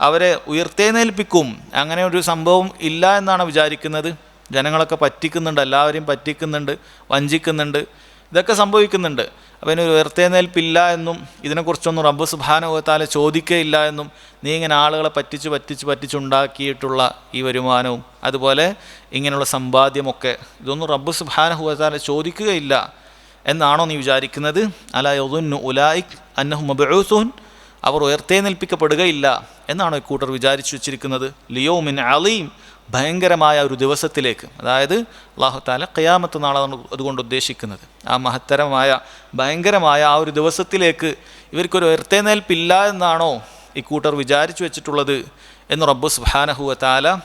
അവരെ ഉയർത്തെഴുന്നേൽപ്പിക്കും. അങ്ങനെ ഒരു സംഭവം ഇല്ല എന്നാണ് വിചാരിക്കുന്നത്. ജനങ്ങളൊക്കെ പറ്റിക്കുന്നുണ്ട്, എല്ലാവരെയും പറ്റിക്കുന്നുണ്ട്, വഞ്ചിക്കുന്നുണ്ട്, ഇതൊക്കെ സംഭവിക്കുന്നുണ്ട്. അപ്പോൾ ഇതിനൊരു ഉയർത്തെഴുന്നേൽപ്പില്ല എന്നും ഇതിനെക്കുറിച്ചൊന്നും റബ്ബ് സുബ്ഹാനഹു വ തആല ചോദിക്കുകയില്ല എന്നും, നീ ഇങ്ങനെ ആളുകളെ പറ്റിച്ചുണ്ടാക്കിയിട്ടുള്ള ഈ വരുമാനവും അതുപോലെ ഇങ്ങനെയുള്ള സമ്പാദ്യമൊക്കെ ഇതൊന്നും റബ്ബ് സുബ്ഹാനഹു വ തആല ചോദിക്കുകയില്ല എന്നാണോ നീ വിചാരിക്കുന്നത്? അലാ യദുന്നു ഉലൈക് അന്നഹും മബ്ഊസൂൻ, അവർ ഉയർത്തെഴുന്നേൽപ്പിക്കപ്പെടുകയില്ല എന്നാണോ ഇക്കൂട്ടർ വിചാരിച്ചു വെച്ചിരിക്കുന്നത്? ലിയൗമിൻ അലീം, ഭയങ്കരമായ ഒരു ദിവസത്തിലേക്ക്, അതായത് അല്ലാഹു തആല ഖിയാമത്ത് നാളാണ് അതുകൊണ്ട് ഉദ്ദേശിക്കുന്നത്. ആ മഹത്തരമായ ഭയങ്കരമായ ആ ഒരു ദിവസത്തിലേക്ക് ഇവർക്കൊരു ഉയർത്തെഴുന്നേൽപ്പില്ല എന്നാണോ ഇക്കൂട്ടർ വിചാരിച്ചു വെച്ചിട്ടുള്ളത് എന്ന് റബ്ബ് സുബ്ഹാനഹു വ തആല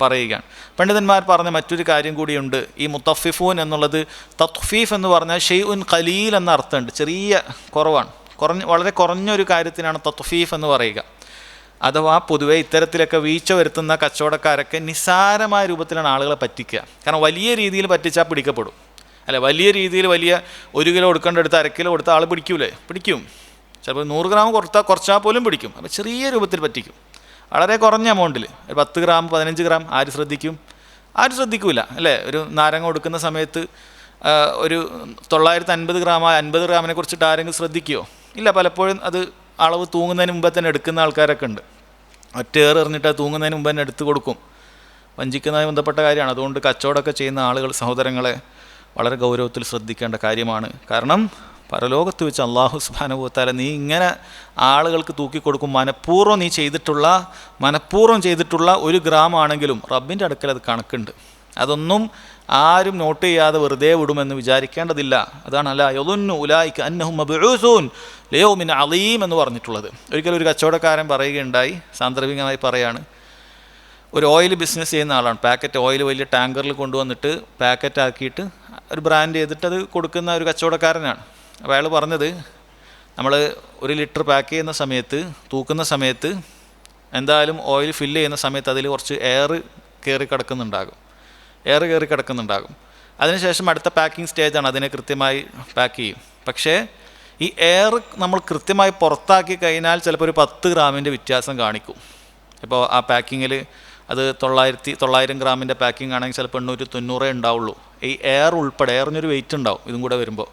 പറയുകയാണ്. പണ്ഡിതന്മാർ പറഞ്ഞ മറ്റൊരു കാര്യം കൂടിയുണ്ട്. ഈ മുത്തഫിഫൂൻ എന്നുള്ളത് തത്ഫീഫ് എന്ന് പറഞ്ഞാൽ ഷെയ്ഉൻ ഖലീൽ എന്ന അർത്ഥമുണ്ട്, ചെറിയ കുറവാണ്, വളരെ കുറഞ്ഞൊരു കാര്യത്തിനാണ് തത്ഫീഫ് എന്ന് പറയുക. അഥവാ പൊതുവെ ഇത്തരത്തിലൊക്കെ വീഴ്ച വരുത്തുന്ന കച്ചവടക്കാരൊക്കെ നിസ്സാരമായ രൂപത്തിലാണ് ആളുകളെ പറ്റിക്കുക. കാരണം വലിയ രീതിയിൽ പറ്റിച്ചാൽ പിടിക്കപ്പെടും, അല്ല, വലിയ രീതിയിൽ വലിയ 1 കിലോ കൊടുക്കേണ്ടടുത്ത് 1/2 കിലോ കൊടുത്ത ആൾ പിടിക്കും. ചിലപ്പോൾ 100 ഗ്രാം കുറച്ചാൽ പോലും പിടിക്കും. അപ്പോൾ ചെറിയ രൂപത്തിൽ പറ്റിക്കും, വളരെ കുറഞ്ഞ എമൗണ്ടിൽ, ഒരു 10 ഗ്രാം 15 ഗ്രാം ആര് ശ്രദ്ധിക്കൂല, അല്ലേ? ഒരു നാരങ്ങ കൊടുക്കുന്ന സമയത്ത് ഒരു 950 ഗ്രാമായ 50 ഗ്രാമിനെ കുറിച്ചിട്ട് ആരെങ്കിലും ശ്രദ്ധിക്കുമോ? ഇല്ല. പലപ്പോഴും അത് അളവ് തൂങ്ങുന്നതിന് മുമ്പ് തന്നെ എടുക്കുന്ന ആൾക്കാരൊക്കെ ഉണ്ട്. ഒറ്റയേറ് എറിഞ്ഞിട്ട് തൂങ്ങുന്നതിന് മുമ്പ് തന്നെ എടുത്തു കൊടുക്കും. വഞ്ചിക്കുന്നതുമായി ബന്ധപ്പെട്ട കാര്യമാണ്. അതുകൊണ്ട് കച്ചവടമൊക്കെ ചെയ്യുന്ന ആളുകൾ, സഹോദരങ്ങളെ, വളരെ ഗൗരവത്തിൽ ശ്രദ്ധിക്കേണ്ട കാര്യമാണ്. കാരണം പരലോകത്ത് വെച്ച് അല്ലാഹു സുബ്ഹാനഹു വ തആല നീ ഇങ്ങനെ ആളുകൾക്ക് തൂക്കിക്കൊടുക്കും, മനഃപൂർവ്വം ചെയ്തിട്ടുള്ള 1 ഗ്രാം ആണെങ്കിലും റബ്ബിൻ്റെ അടുക്കൽ അത് കണക്കുണ്ട്. അതൊന്നും ആരും നോട്ട് ചെയ്യാതെ വെറുതെ വിടുമെന്ന് വിചാരിക്കേണ്ടതില്ല. അതാണ് അലാ യദുന്നു ഉലൈക അന്നഹും മബ്ഊസൂൻ ലിയൗമിൻ അളീം എന്ന് പറഞ്ഞിട്ടുള്ളത്. ഒരിക്കലും ഒരു കച്ചവടക്കാരൻ പറയുകയുണ്ടായി, സാന്ദർഭികമായി പറയാണ്, ഒരു ഓയിൽ ബിസിനസ് ചെയ്യുന്ന ആളാണ്. പാക്കറ്റ് ഓയിൽ വലിയ ടാങ്കറിൽ കൊണ്ടുവന്നിട്ട് പാക്കറ്റ് ആക്കിയിട്ട് ഒരു ബ്രാൻഡ് ചെയ്തിട്ട് അത് കൊടുക്കുന്ന ഒരു കച്ചവടക്കാരനാണ്. അപ്പോൾ അയാൾ പറഞ്ഞത്, നമ്മൾ 1 ലിറ്റർ പാക്ക് ചെയ്യുന്ന സമയത്ത്, തൂക്കുന്ന സമയത്ത് എന്തായാലും ഓയിൽ ഫില്ല് ചെയ്യുന്ന സമയത്ത് അതിൽ കുറച്ച് എയർ കയറി കിടക്കുന്നുണ്ടാകും. അതിനുശേഷം അടുത്ത പാക്കിംഗ് സ്റ്റേജാണ്, അതിനെ കൃത്യമായി പാക്ക് ചെയ്യും. പക്ഷേ ഈ എയർ നമ്മൾ കൃത്യമായി പുറത്താക്കി കഴിഞ്ഞാൽ ചിലപ്പോൾ ഒരു 10 ഗ്രാമിൻ്റെ വ്യത്യാസം കാണിക്കും. ഇപ്പോൾ ആ പാക്കിങ്ങിൽ അത് 900 ഗ്രാമിൻ്റെ പാക്കിംഗ് ആണെങ്കിൽ ചിലപ്പോൾ 890 ഉണ്ടാവുള്ളൂ. ഈ എയർ ഉൾപ്പെടെ, എയറിനൊരു വെയിറ്റ് ഉണ്ടാവും ഇതും കൂടെ വരുമ്പോൾ,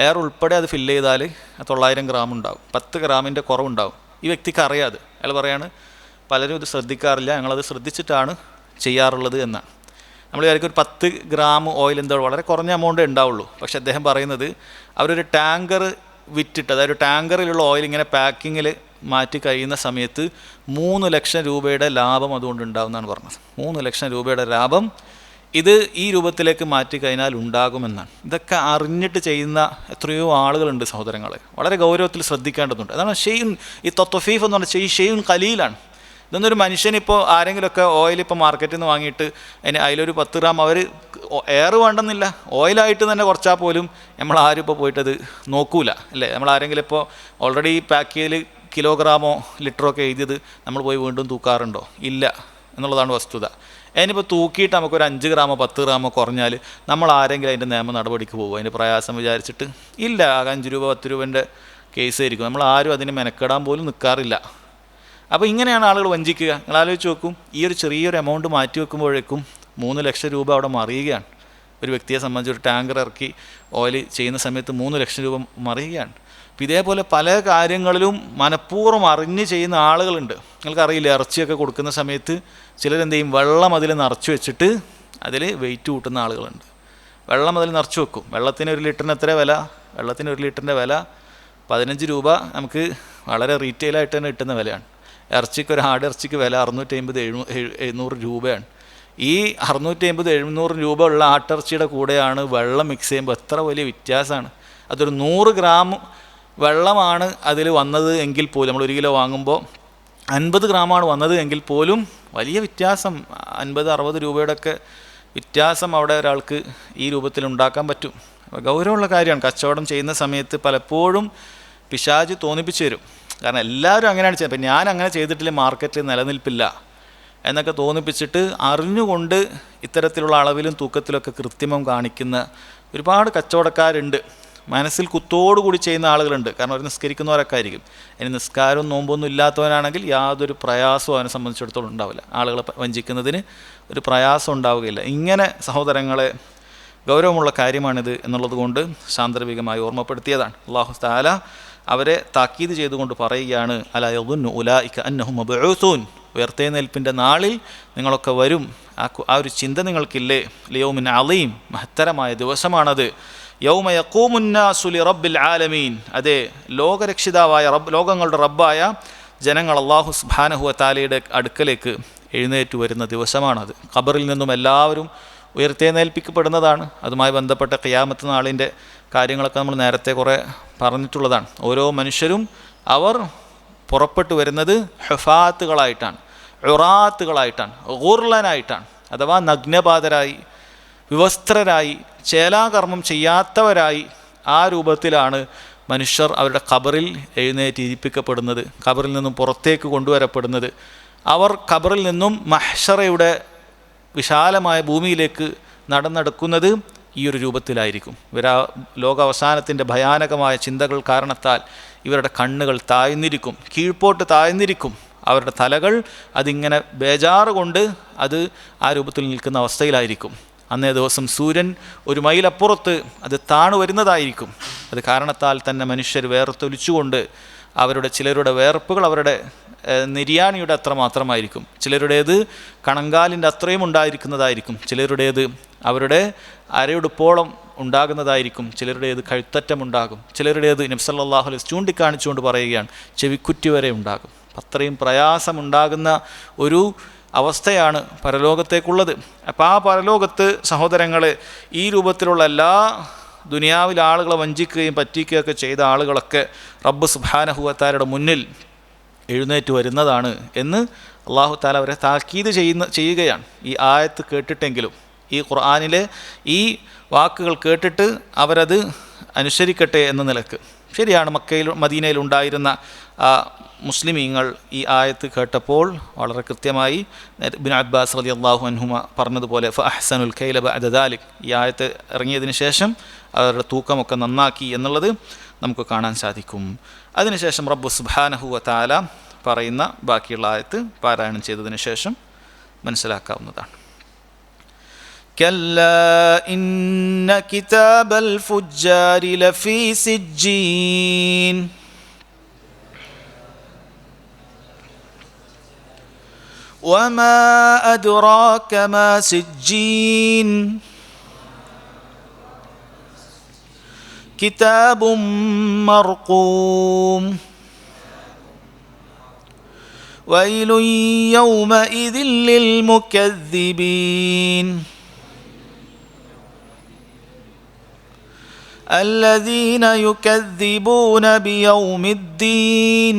എയർ ഉൾപ്പെടെ അത് ഫില്ല് ചെയ്താൽ 900 ഗ്രാം ഉണ്ടാവും, 10 ഗ്രാമിൻ്റെ കുറവുണ്ടാവും. ഈ വ്യക്തിക്ക് അറിയാതെ, അയാൾ പറയാണ് പലരും ഇത് ശ്രദ്ധിക്കാറില്ല, ഞങ്ങളത് ശ്രദ്ധിച്ചിട്ടാണ് ചെയ്യാറുള്ളത് എന്നാണ്. നമ്മൾ വിചാരിക്കും ഒരു 10 ഗ്രാം ഓയിൽ എന്താ വളരെ കുറഞ്ഞ എമൗണ്ടേ ഉണ്ടാവുള്ളൂ. പക്ഷേ അദ്ദേഹം പറയുന്നത് അവരൊരു ടാങ്കർ വിറ്റിട്ട്, അതായത് ടാങ്കറിലുള്ള ഓയിൽ ഇങ്ങനെ പാക്കിങ്ങിൽ മാറ്റി കഴിയുന്ന സമയത്ത് 3 ലക്ഷം രൂപയുടെ ലാഭം അതുകൊണ്ട് ഉണ്ടാകുമെന്നാണ് പറഞ്ഞത്. 3 ലക്ഷം രൂപയുടെ ലാഭം ഇത് ഈ രൂപത്തിലേക്ക് മാറ്റി കഴിഞ്ഞാൽ ഉണ്ടാകുമെന്നാണ്. ഇതൊക്കെ അറിഞ്ഞിട്ട് ചെയ്യുന്ന എത്രയോ ആളുകളുണ്ട് സഹോദരങ്ങളെ, വളരെ ഗൗരവത്തിൽ ശ്രദ്ധിക്കേണ്ടതുണ്ട്. അതാണ് ഷെയ്ൻ, ഈ തത്വഫീഫ് എന്ന് പറഞ്ഞാൽ ഷെയ്ൻ ഖലീലാണ്. ഇതൊന്നൊരു മനുഷ്യനിപ്പോൾ ആരെങ്കിലുമൊക്കെ ഓയിൽ ഇപ്പോൾ മാർക്കറ്റിൽ നിന്ന് വാങ്ങിയിട്ട് അതിലൊരു 10 ഗ്രാം അവർ എയർ വേണ്ടെന്നില്ല, ഓയിലായിട്ട് തന്നെ കുറച്ചാൽ പോലും നമ്മൾ ആരും ഇപ്പോൾ പോയിട്ടത് നോക്കൂല അല്ലേ. നമ്മൾ ആരെങ്കിലും ഇപ്പോൾ ഓൾറെഡി പാക്ക് ചെയ്യൽ കിലോഗ്രാമോ ലിറ്ററോ ഒക്കെ എഴുതിയത് നമ്മൾ പോയി വീണ്ടും തൂക്കാറുണ്ടോ? ഇല്ല എന്നുള്ളതാണ് വസ്തുത. അതിനിപ്പോൾ തൂക്കിയിട്ട് നമുക്കൊരു 5 ഗ്രാമോ 10 ഗ്രാമോ കുറഞ്ഞാൽ നമ്മൾ ആരെങ്കിലും അതിൻ്റെ നിയമ നടപടിക്ക് പോകും, അതിൻ്റെ പ്രയാസം വിചാരിച്ചിട്ട്? ഇല്ല. ആകെ 5 രൂപ 10 രൂപേൻ്റെ കേസ് ആയിരിക്കും. നമ്മൾ ആരും അതിന് മെനക്കെടാൻ പോലും നിൽക്കാറില്ല. അപ്പോൾ ഇങ്ങനെയാണ് ആളുകൾ വഞ്ചിക്കുക. നിങ്ങൾ ആലോചിച്ച് നോക്കും, ഈ ഒരു ചെറിയൊരു എമൗണ്ട് മാറ്റി വെക്കുമ്പോഴേക്കും 3 ലക്ഷം രൂപ അവിടെ മറിയുകയാണ്. ഒരു വ്യക്തിയെ സംബന്ധിച്ച് ഒരു ടാങ്കർ ഇറക്കി ഓയിൽ ചെയ്യുന്ന സമയത്ത് 3 ലക്ഷം രൂപ മറിയുകയാണ്. അപ്പോൾ ഇതേപോലെ പല കാര്യങ്ങളിലും മനഃപൂർവ്വം അറിഞ്ഞ് ചെയ്യുന്ന ആളുകളുണ്ട്. നിങ്ങൾക്കറിയില്ല, ഇറച്ചിയൊക്കെ കൊടുക്കുന്ന സമയത്ത് ചിലരെന്ത് ചെയ്യും, വെള്ളം അതിൽ നിറച്ച് വെച്ചിട്ട് അതിൽ വെയിറ്റ് കൂട്ടുന്ന ആളുകളുണ്ട്. വെള്ളം അതിൽ നിറച്ച് വെക്കും. വെള്ളത്തിന് 1 ലിറ്ററിന് എത്ര വില? വെള്ളത്തിന് 1 ലിറ്ററിൻ്റെ വില 15 രൂപ. നമുക്ക് വളരെ റീറ്റെയിലായിട്ട് തന്നെ കിട്ടുന്ന വിലയാണ്. ഇറച്ചിക്ക്, ഒരു ആട് ഇറച്ചിക്ക് വില 650-700 രൂപയാണ്. ഈ 650-700 രൂപ ഉള്ള ആട്ടിറച്ചിയുടെ കൂടെയാണ് വെള്ളം മിക്സ് ചെയ്യുമ്പോൾ എത്ര വലിയ വ്യത്യാസമാണ്. അതൊരു 100 ഗ്രാം വെള്ളമാണ് അതിൽ വന്നത് എങ്കിൽ പോലും, നമ്മൾ 1 കിലോ വാങ്ങുമ്പോൾ 50 ഗ്രാമാണ് വന്നത് എങ്കിൽ പോലും വലിയ വ്യത്യാസം, 50-60 രൂപയുടെയൊക്കെ വ്യത്യാസം അവിടെ ഒരാൾക്ക് ഈ രൂപത്തിൽ ഉണ്ടാക്കാൻ പറ്റും. ഗൗരവമുള്ള കാര്യമാണ്. കച്ചവടം ചെയ്യുന്ന സമയത്ത് പലപ്പോഴും പിശാച് തോന്നിപ്പിച്ചു തരും. കാരണം എല്ലാവരും അങ്ങനെയാണ് ചെയ്യുന്നത്. അപ്പം ഞാൻ അങ്ങനെ ചെയ്തിട്ടില്ല, മാർക്കറ്റിൽ നിലനിൽപ്പില്ല എന്നൊക്കെ തോന്നിപ്പിച്ചിട്ട് അറിഞ്ഞുകൊണ്ട് ഇത്തരത്തിലുള്ള അളവിലും തൂക്കത്തിലൊക്കെ കൃത്രിമം കാണിക്കുന്ന ഒരുപാട് കച്ചവടക്കാരുണ്ട്. മനസ്സിൽ കുത്തോടുകൂടി ചെയ്യുന്ന ആളുകളുണ്ട്. കാരണം അവർ നിസ്കരിക്കുന്നവരൊക്കെ ആയിരിക്കും. ഇനി നിസ്കാരവും നോമ്പൊന്നും ഇല്ലാത്തവനാണെങ്കിൽ യാതൊരു പ്രയാസവും അവനെ സംബന്ധിച്ചിടത്തോളം ഉണ്ടാവില്ല. ആളുകളെ വഞ്ചിക്കുന്നതിന് ഒരു പ്രയാസം ഉണ്ടാവുകയില്ല. ഇങ്ങനെ സഹോദരങ്ങളെ ഗൗരവമുള്ള കാര്യമാണിത് എന്നുള്ളത് കൊണ്ട് സാന്ദർഭികമായി ഓർമ്മപ്പെടുത്തിയതാണ്. അല്ലാഹു തആല അവരെ താക്കീത് ചെയ്തുകൊണ്ട് പറയുകയാണ്, അലാ യദുന്നു ഉലൈക അന്നഹും മബ്ഊസൂൻ, ഉയർത്തെഴുന്നേൽപ്പിൻ്റെ നാളിൽ നിങ്ങളൊക്കെ വരും. ആ ഒരു ചിന്ത നിങ്ങൾക്കില്ലേ? ലിയൗമിൻ അളീം, മഹത്തരമായ ദിവസമാണത്. യൗമ യഖൂമുന്നാസു ലിറബ്ബിൽ ആലമീൻ, അതെ, ലോകരക്ഷിതാവായ ലോകങ്ങളുടെ റബ്ബായ ജനങ്ങൾ അല്ലാഹു സുബ്ഹാനഹു വ തആലയുടെ അടുക്കലേക്ക് എഴുന്നേറ്റ് വരുന്ന ദിവസമാണത്. ഖബറിൽ നിന്നും എല്ലാവരും ഉയർത്തെഴുന്നേൽപ്പിക്കപ്പെടുന്നതാണ്. അതുമായി ബന്ധപ്പെട്ട ഖിയാമത്ത് നാളിൻ്റെ കാര്യങ്ങളൊക്കെ നമ്മൾ നേരത്തെ കുറേ പറഞ്ഞിട്ടുള്ളതാണ്. ഓരോ മനുഷ്യരും അവർ പുറപ്പെട്ടു വരുന്നത് ഹുഫാത്തുകളായിട്ടാണ്, ഉറാത്തുകളായിട്ടാണ്, ഗുർലനായിട്ടാണ്, അഥവാ നഗ്നപാതരായി, വിവസ്ത്രരായി, ചേലാകർമ്മം ചെയ്യാത്തവരായി. ആ രൂപത്തിലാണ് മനുഷ്യർ അവരുടെ ഖബറിൽ എഴുന്നേറ്റിരിപ്പിക്കപ്പെടുന്നത്, ഖബറിൽ നിന്നും പുറത്തേക്ക് കൊണ്ടുവരപ്പെടുന്നത്. അവർ ഖബറിൽ നിന്നും മഹ്ശറയുടെ വിശാലമായ ഭൂമിയിലേക്ക് നടന്നെടുക്കുന്നത് ഈ ഒരു രൂപത്തിലായിരിക്കും. ലോകാവസാനത്തിൻ്റെ ഭയാനകമായ ചിന്തകൾ കാരണത്താൽ ഇവരുടെ കണ്ണുകൾ താഴ്ന്നിരിക്കും, കീഴ്പോട്ട് താഴ്ന്നിരിക്കും. അവരുടെ തലകൾ അതിങ്ങനെ ബേജാറ് കൊണ്ട് അത് ആ രൂപത്തിൽ നിൽക്കുന്ന അവസ്ഥയിലായിരിക്കും. അന്നേ ദിവസം സൂര്യൻ 1 മൈലപ്പുറത്ത് അത് താണു വരുന്നതായിരിക്കും. അത് കാരണത്താൽ തന്നെ മനുഷ്യർ വേർത്തൊലിച്ചുകൊണ്ട് ചിലരുടെ വേർപ്പുകൾ അവരുടെ നിര്യാണിയുടെ അത്ര മാത്രമായിരിക്കും, ചിലരുടേത് കണങ്കാലിൻ്റെ അത്രയും ഉണ്ടായിരിക്കുന്നതായിരിക്കും, ചിലരുടേത് അവരുടെ അരയുടുപ്പോളം ഉണ്ടാകുന്നതായിരിക്കും, ചിലരുടേത് കഴുത്തറ്റമുണ്ടാകും, ചിലരുടേത് നബി സല്ലല്ലാഹു അലൈഹി വസല്ലം ചൂണ്ടിക്കാണിച്ചുകൊണ്ട് പറയുകയാണ് ചെവിക്കുറ്റി വരെ ഉണ്ടാകും. അത്രയും പ്രയാസമുണ്ടാകുന്ന ഒരു അവസ്ഥയാണ് പരലോകത്തേക്കുള്ളത്. അപ്പോൾ ആ പരലോകത്ത് സഹോദരങ്ങളെ ഈ രൂപത്തിലുള്ള എല്ലാ ദുനിയാവിൽ ആളുകളെ വഞ്ചിക്കുകയും പറ്റിക്കുകയൊക്കെ ചെയ്ത ആളുകളൊക്കെ റബ്ബ് സുബ്ഹാനഹു വ തആലയുടെ മുന്നിൽ എഴുന്നേറ്റ് വരുന്നതാണ് എന്ന് അള്ളാഹു താല അവരെ താക്കീത് ചെയ്യുകയാണ്. ഈ ആയത്ത് കേട്ടിട്ടെങ്കിലും, ഈ ഖുർആനിലെ ഈ വാക്കുകൾ കേട്ടിട്ട് അവരത് അനുസരിക്കട്ടെ എന്ന നിലക്ക്. ശരിയാണ്, മദീനയിൽ ഉണ്ടായിരുന്ന മുസ്ലിമീങ്ങൾ ഈ ആയത്ത് കേട്ടപ്പോൾ വളരെ കൃത്യമായി ഇബ്നു അബ്ബാസ് റളിയല്ലാഹു അൻഹുമ പറഞ്ഞതുപോലെ ഫഅഹ്സനുൽ കൈല ബഅദ ദാലിക്, ഈ ആയത്ത് ഇറങ്ങിയതിന് ശേഷം അവരുടെ തൂക്കമൊക്കെ നന്നാക്കി എന്നുള്ളത് നമുക്ക് കാണാൻ സാധിക്കും. അതിനുശേഷം റബ്ബ് സുബ്ഹാനഹു വ തആല പറയുന്ന ബാക്കിയുള്ള ആയത്ത് പാരായണം ചെയ്തതിന് ശേഷം മനസ്സിലാക്കാവുന്നതാണ്. كلا إن كتاب الفجار لفي سجين وما أدراك ما سجين كتاب مرقوم ويل يومئذ للمكذبين الذين يكذبون بيوم الدين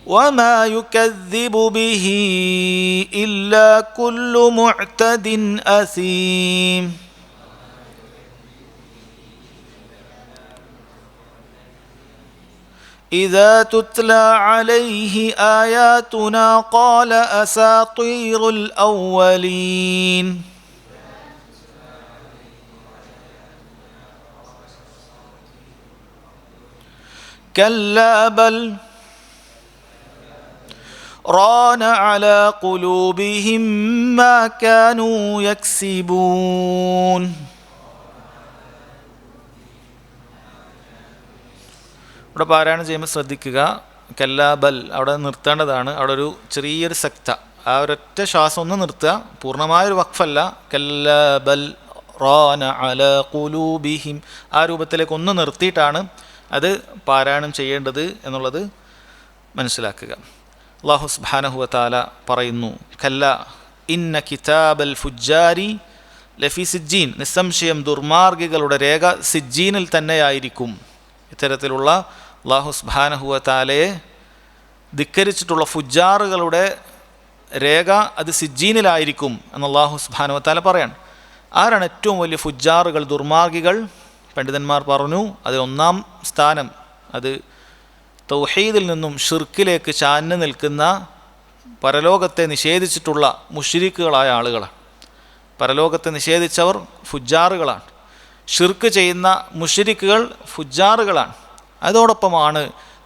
وما يكذب به إلا كل معتد أثيم إذا تتلى عليه آياتنا قال أساطير الأولين كلا بل ران على قلوبهم ما كانوا يكسبون. ഇവിടെ പാരായണം ചെയ്യുമ്പോൾ ശ്രദ്ധിക്കുക, കല്ലാ ബൽ അവിടെ നിർത്തേണ്ടതാണ്. അവിടെ ഒരു ചെറിയൊരു സക്ത, ആ ഒരൊറ്റ ശ്വാസം ഒന്ന് നിർത്തുക, പൂർണ്ണമായൊരു വഖഫല്ല. കല്ലാ ബൽ റാന അലാ ഖുലൂബിഹിം, ആ രൂപത്തിലേക്ക് ഒന്ന് നിർത്തിയിട്ടാണ് അത് പാരായണം ചെയ്യേണ്ടത് എന്നുള്ളത് മനസ്സിലാക്കുക. അല്ലാഹു സുബ്ഹാനഹു വ തആല പറയുന്നു, കല്ല ഇന്ന കിതാബൽ ഫുജ്ജാരി ലഫി സിജ്ജീൻ, നിസ്സംശയം ദുർമാർഗികളുടെ രേഖ സിജ്ജീനിൽ തന്നെയായിരിക്കും. ഇത്തരത്തിലുള്ള അല്ലാഹു സുബ്ഹാനഹു വ തആലയെ ധിക്കരിച്ചിട്ടുള്ള ഫുജ്ജാറുകളുടെ രേഖ അത് സിജ്ജീനിലായിരിക്കും എന്ന് അല്ലാഹു സുബ്ഹാനഹു വ തആല പറയാണ്. ആരാണ് ഏറ്റവും വലിയ ഫുജ്ജാറുകൾ, ദുർമാർഗികൾ? പണ്ഡിതന്മാർ പറഞ്ഞു, അതിൽ ഒന്നാം സ്ഥാനം അത് തൗഹീദിൽ നിന്നും ഷിർക്കിലേക്ക് ചാഞ്ഞു നിൽക്കുന്ന, പരലോകത്തെ നിഷേധിച്ചിട്ടുള്ള മുശ്രിക്കുകളായ ആളുകളാണ്. പരലോകത്തെ നിഷേധിച്ചവർ ഫുജ്ജാറുകളാണ്. ഷിർക്ക് ചെയ്യുന്ന മുശ്രിക്കുകൾ ഫുജ്ജാറുകളാണ്. അതോടൊപ്പമാണ്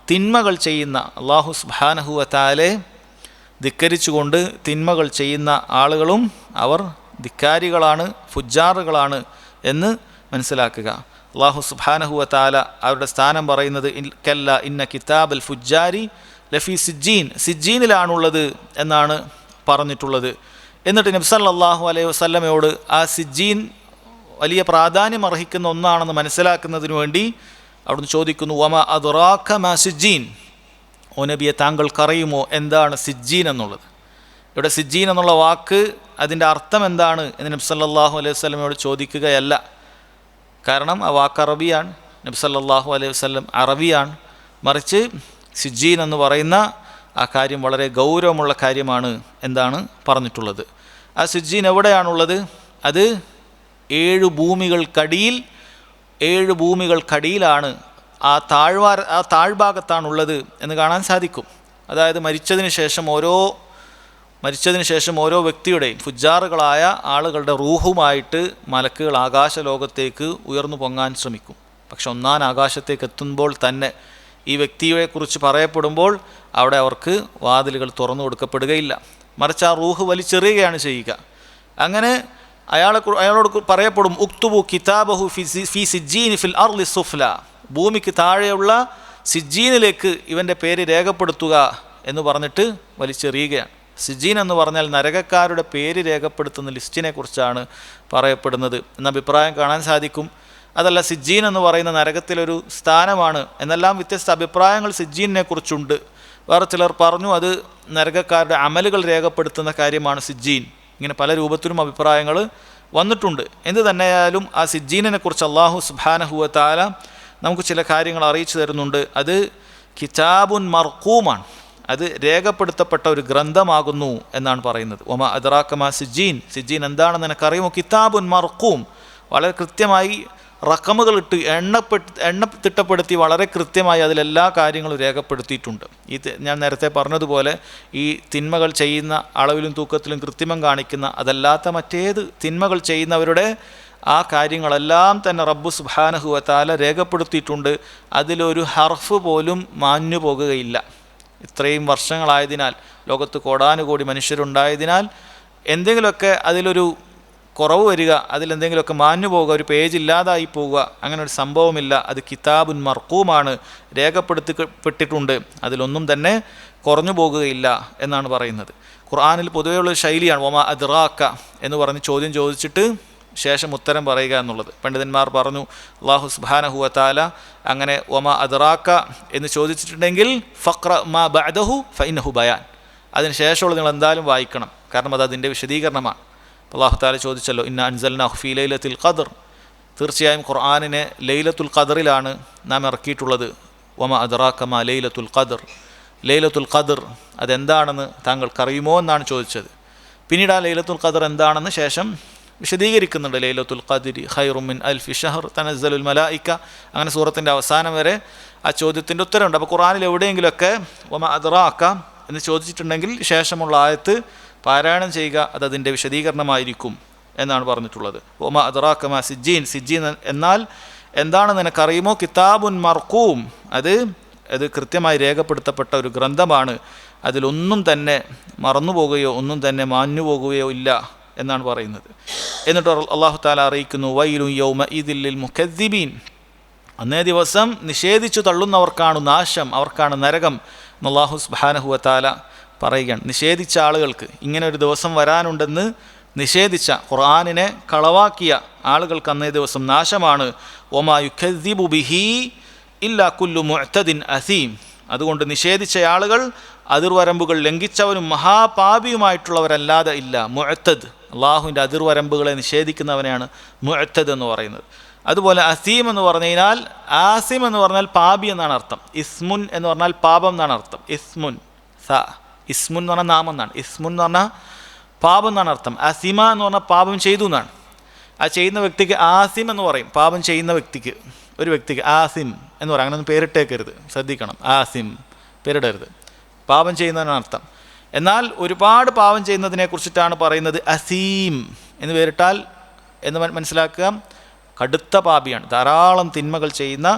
തിന്മകൾ ചെയ്യുന്ന, അല്ലാഹു സുബ്ഹാനഹു വ തആലയെ ധിക്കരിച്ചുകൊണ്ട് തിന്മകൾ ചെയ്യുന്ന ആളുകളും അവർ ധിക്കാരികളാണ്, ഫുജ്ജാറുകളാണ് എന്ന് മനസ്സിലാക്കുക. അല്ലാഹു സുബ്ഹാനഹു വ തആല അവരുടെ സ്ഥാനം പറയുന്നത് കല്ല ഇന്ന കിതാബൽ ഫുജ്ജാരി ലഫി സിജ്ജീൻ, സിജ്ജീനിലാണുള്ളത് എന്നാണ് പറഞ്ഞിട്ടുള്ളത്. എന്നിട്ട് നബി സല്ലല്ലാഹു അലൈഹി വസല്ലമയോട് ആ സിജ്ജീൻ വലിയ പ്രാധാന്യം അർഹിക്കുന്ന ഒന്നാണെന്ന് മനസ്സിലാക്കുന്നതിന് വേണ്ടി അവിടുന്ന് ചോദിക്കുന്നു, വമാ അദ്റാക മാ സിജ്ജീൻ, ഓ നബിയെ താങ്കൾക്കറിയുമോ എന്താണ് സിജ്ജീൻ എന്നുള്ളത്? ഇവിടെ സിജ്ജീൻ എന്നുള്ള വാക്ക് അതിൻ്റെ അർത്ഥം എന്താണ് എന്ന് നബി സല്ലല്ലാഹു അലൈഹി വസല്ലമയോട് ചോദിക്കുകയല്ല. കാരണം ആ വാക്ക് അറബിയാണ്, നബി സല്ലല്ലാഹു അലൈഹി വസല്ലം അറബിയാണ്. മറിച്ച് സിജ്ജീൻ എന്ന് പറയുന്ന ആ കാര്യം വളരെ ഗൗരവമുള്ള കാര്യമാണ് എന്താണ് പറഞ്ഞിട്ടുള്ളത്. ആ സിജ്ജീൻ എവിടെയാണുള്ളത്? അത് 7 ഭൂമികൾക്കടിയിലാണ്, ആ താഴ്ഭാഗത്താണുള്ളത് എന്ന് കാണാൻ സാധിക്കും. അതായത് മരിച്ചതിന് ശേഷം ഓരോ വ്യക്തിയുടെയും, ഫുജ്ജാറുകളായ ആളുകളുടെ റൂഹുമായിട്ട് മലക്കുകൾ ആകാശലോകത്തേക്ക് ഉയർന്നു പൊങ്ങാൻ ശ്രമിക്കും. പക്ഷെ ഒന്നാം ആകാശത്തേക്ക് എത്തുമ്പോൾ തന്നെ ഈ വ്യക്തിയെക്കുറിച്ച് പറയപ്പെടുമ്പോൾ അവിടെ അവർക്ക് വാതിലുകൾ തുറന്നു കൊടുക്കപ്പെടുകയില്ല. മറിച്ച് ആ റൂഹ് വലിച്ചെറിയുകയാണ് ചെയ്യുക. അങ്ങനെ അയാളോട് പറയപ്പെടും, ഉക്തുബു കിതാബഹു ഫി സിജ്ജീൻ ഫിൽ അർളി സുഫ്ല, ഭൂമിക്ക് താഴെയുള്ള സിജ്ജീനിലേക്ക് ഇവൻ്റെ പേര് രേഖപ്പെടുത്തുക എന്ന് പറഞ്ഞിട്ട് വലിച്ചെറിയുകയാണ്. സിജ്ജീൻ എന്ന് പറഞ്ഞാൽ നരകക്കാരുടെ പേര് രേഖപ്പെടുത്തുന്ന ലിസ്റ്റിനെ കുറിച്ചാണ് പറയപ്പെടുന്നത് എന്ന അഭിപ്രായം കാണാൻ സാധിക്കും. അതല്ല, സിജ്ജീൻ എന്ന് പറയുന്ന നരകത്തിലൊരു സ്ഥാനമാണ് എന്നെല്ലാം വ്യത്യസ്ത അഭിപ്രായങ്ങൾ സിജ്ജീനെ കുറിച്ചുണ്ട്. വേറെ ചിലർ പറഞ്ഞു അത് നരകക്കാരുടെ അമലുകൾ രേഖപ്പെടുത്തുന്ന കാര്യമാണ് സിജ്ജീൻ. ഇങ്ങനെ പല രൂപത്തിലും അഭിപ്രായങ്ങൾ വന്നിട്ടുണ്ട്. എന്ത് തന്നെയായാലും ആ സിജ്ജീനിനെ കുറിച്ച് അല്ലാഹു സുബ്ഹാനഹു വ തആല നമുക്ക് ചില കാര്യങ്ങൾ അറിയിച്ചു തരുന്നുണ്ട്. അത് കിതാബുൻ മർഖൂമാണ്, അത് രേഖപ്പെടുത്തപ്പെട്ട ഒരു ഗ്രന്ഥമാകുന്നു എന്നാണ് പറയുന്നത്. ഒമ അദ്റാക്കമാ സിജ്ജീൻ, സിജ്ജീൻ എന്താണെന്ന് നിനക്കറിയുമോ? കിതാബുൻ മർഖൂം, വളരെ കൃത്യമായി റക്കമുകളിട്ട് എണ്ണ തിട്ടപ്പെടുത്തി വളരെ കൃത്യമായി അതിലെല്ലാ കാര്യങ്ങളും രേഖപ്പെടുത്തിയിട്ടുണ്ട്. ഞാൻ നേരത്തെ പറഞ്ഞതുപോലെ ഈ തിന്മകൾ ചെയ്യുന്ന അളവിലും തൂക്കത്തിലും കൃത്രിമം കാണിക്കുന്ന അതല്ലാത്ത മറ്റേത് തിന്മകൾ ചെയ്യുന്നവരുടെ ആ കാര്യങ്ങളെല്ലാം തന്നെ റബ്ബ് സുബ്ഹാനഹു വ തആല രേഖപ്പെടുത്തിയിട്ടുണ്ട്. അതിലൊരു ഹർഫ് പോലും മാഞ്ഞു പോകുകയില്ല. ഇത്രയും വർഷങ്ങളായതിനാൽ, ലോകത്ത് കോടാനുകോടി മനുഷ്യരുണ്ടായതിനാൽ എന്തെങ്കിലുമൊക്കെ അതിലൊരു കുറവ് വരിക, അതിലെന്തെങ്കിലുമൊക്കെ മാഞ്ഞു പോവുക, ഒരു പേജ് ഇല്ലാതായി പോവുക, അങ്ങനെ ഒരു സംഭവമില്ല. അത് കിതാബുൻ മർഖൂമാണ്, രേഖപ്പെടുത്തപ്പെട്ടിട്ടുണ്ട്, അതിലൊന്നും തന്നെ കുറഞ്ഞു പോകുകയില്ല എന്നാണ് പറയുന്നത്. ഖുർആനിൽ പൊതുവെയുള്ളൊരു ശൈലിയാണ് വമാ അദ്റാക എന്ന് പറഞ്ഞ് ചോദ്യം ചോദിച്ചിട്ട് ശേഷം ഉത്തരം പറയുക എന്നുള്ളത്. പണ്ഡിതന്മാർ പറഞ്ഞു അല്ലാഹു സുബ്ഹാനഹു വ തആല അങ്ങനെ വമാ അദ്റാക എന്ന് ചോദിച്ചിട്ടുണ്ടെങ്കിൽ ഫഖ്റ മാ ബഅദഹു ഫഇന്നഹു ബയാൻ, അതിന് ശേഷമുള്ളത് നിങ്ങൾ എന്തായാലും വായിക്കണം, കാരണം അത് അതിൻ്റെ വിശദീകരണമാണ്. അല്ലാഹു തആല ചോദിച്ചല്ലോ ഇന്ന അൻസൽനാഹു ഫീ ലൈലത്തുൽ ഖദ്ർ, തീർച്ചയായും ഖുർആനിനെ ലൈലത്തുൽ ഖദ്റിലാണ് നാം ഇറക്കിയിട്ടുള്ളത്. വമാ അദ്റാക മാ ലൈലത്തുൽ ഖദ്ർ, ലൈലത്തുൽ ഖദ്ർ അതെന്താണെന്ന് താങ്കൾക്കറിയുമോ എന്നാണ് ചോദിച്ചത്. പിന്നീട് ആ ലൈലത്തുൽ ഖദ്ർ എന്താണെന്ന് ശേഷം വിശദീകരിക്കുന്നുണ്ട്. ലൈലത്തുൽ ഖദ്രി ഖൈറും മിൻ അൽഫി ഷഹർ തനസ്സലുൽ മലായിക, അങ്ങനെ സൂറത്തിൻ്റെ അവസാനം വരെ ആ ചോദ്യത്തിൻ്റെ ഉത്തരമുണ്ട്. അപ്പോൾ ഖുർആനിൽ എവിടെയെങ്കിലുമൊക്കെ വമാ അദ്റാക എന്ന് ചോദിച്ചിട്ടുണ്ടെങ്കിൽ ശേഷമുള്ള ആയത്ത് പാരായണം ചെയ്യുക, അതതിൻ്റെ വിശദീകരണമായിരിക്കും എന്നാണ് പറഞ്ഞിട്ടുള്ളത്. വമാ അദ്റാക മാ സിജ്ജീൻ, സിജ്ജീൻ എന്നാൽ എന്താണ് നിനക്കറിയുമോ? കിതാബുൻ മർഖൂം, അത് കൃത്യമായി രേഖപ്പെടുത്തപ്പെട്ട ഒരു ഗ്രന്ഥമാണ്, അതിലൊന്നും തന്നെ മറന്നു പോകുകയോ ഒന്നും തന്നെ മാഞ്ഞു പോകുകയോ ഇല്ല എന്നാണ് പറയുന്നത്. എന്നിട്ട് അല്ലാഹു തആല അറിയിക്കുന്നു വൈലുൻ യൗമഇദിൽ ലിൽ മുകദ്ദിബീൻ, അന്നേ ദിവസം നിഷേധിച്ചു തള്ളുന്നവർക്കാണ് നാശം, അവർക്കാണ് നരകം എന്ന് അല്ലാഹു സുബ്ഹാനഹു വ തആല പറയുകയാണ്. നിഷേധിച്ച ആളുകൾക്ക്, ഇങ്ങനെ ഒരു ദിവസം വരാനുണ്ടെന്ന് നിഷേധിച്ച, ഖുർആനിനെ കളവാക്കിയ ആളുകൾക്ക് അന്നേ ദിവസം നാശമാണ്. വമാ യുകദ്ദിബു ബിഹി ഇല്ലാ കുല്ലു മുഅ്തദിൻ അസീം, അതുകൊണ്ട് നിഷേധിച്ച ആളുകൾ അതിർവരമ്പുകൾ ലംഘിച്ചവനും മഹാപാപിയുമായിട്ടുള്ളവരല്ലാതെ ഇല്ല. മുഅ്തദ്, അള്ളാഹുവിൻ്റെ അതിർവരമ്പുകളെ നിഷേധിക്കുന്നവനെയാണ് മുഅ്തദ് എന്ന് പറയുന്നത്. അതുപോലെ അസീം എന്ന് പറഞ്ഞു കഴിഞ്ഞാൽ, ആസിം എന്ന് പറഞ്ഞാൽ പാപി എന്നാണ് അർത്ഥം. ഇസ്മുൻ എന്ന് പറഞ്ഞാൽ പാപം എന്നാണ് അർത്ഥം. ഇസ്മുൻ ഇസ്മുൻ എന്ന് പറഞ്ഞാൽ നാമം എന്നാണ്. ഇസ്മുൻ എന്ന് പറഞ്ഞാൽ പാപം എന്നാണ് അർത്ഥം. അസിമ എന്ന് പറഞ്ഞാൽ പാപം ചെയ്തു എന്നാണ്. ആ ചെയ്യുന്ന വ്യക്തിക്ക് ആസിം എന്ന് പറയും. പാപം ചെയ്യുന്ന വ്യക്തിക്ക്, ഒരു വ്യക്തിക്ക് ആസിം എന്ന് പറയും. അങ്ങനെ ഒന്നും പേരിട്ടേക്കരുത്, ശ്രദ്ധിക്കണം. ആസിം പേരിടരുത്, പാപം ചെയ്യുന്നതിനാണ് അർത്ഥം. എന്നാൽ ഒരുപാട് പാപം ചെയ്യുന്നതിനെ കുറിച്ചിട്ടാണ് പറയുന്നത്. അസീം എന്ന് പേരിട്ടാൽ എന്ന് മനസ്സിലാക്കുക, കടുത്ത പാപിയാണ്, ധാരാളം തിന്മകൾ ചെയ്യുന്ന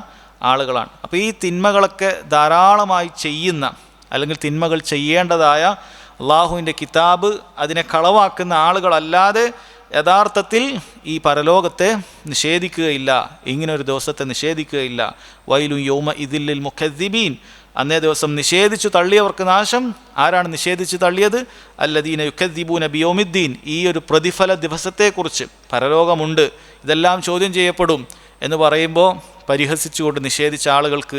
ആളുകളാണ്. അപ്പോൾ ഈ തിന്മകളൊക്കെ ധാരാളമായി ചെയ്യുന്ന, അല്ലെങ്കിൽ തിന്മകൾ ചെയ്യേണ്ടതായ അള്ളാഹുവിൻ്റെ കിതാബ് അതിനെ കളവാക്കുന്ന ആളുകളല്ലാതെ യഥാർത്ഥത്തിൽ ഈ പരലോകത്തെ നിഷേധിക്കുകയില്ല, ഇങ്ങനൊരു ദിവസത്തെ നിഷേധിക്കുകയില്ല. വൈലു യൗമഇദിൽ ലിൽ മുകദ്ദിബീൻ, അന്നേ ദിവസം നിഷേധിച്ചു തള്ളിയവർക്ക് നാശം. ആരാണ് നിഷേധിച്ചു തള്ളിയത്? അല്ലദീന യുകദ്ദിബൂന ബിയൗമിദ്ദീൻ, ഈ ഒരു പ്രതിഫല ദിവസത്തെക്കുറിച്ച്, പരലോകമുണ്ട്, ഇതെല്ലാം ചോദ്യം ചെയ്യപ്പെടും എന്ന് പറയുമ്പോൾ പരിഹസിച്ചുകൊണ്ട് നിഷേധിച്ച ആളുകൾക്ക്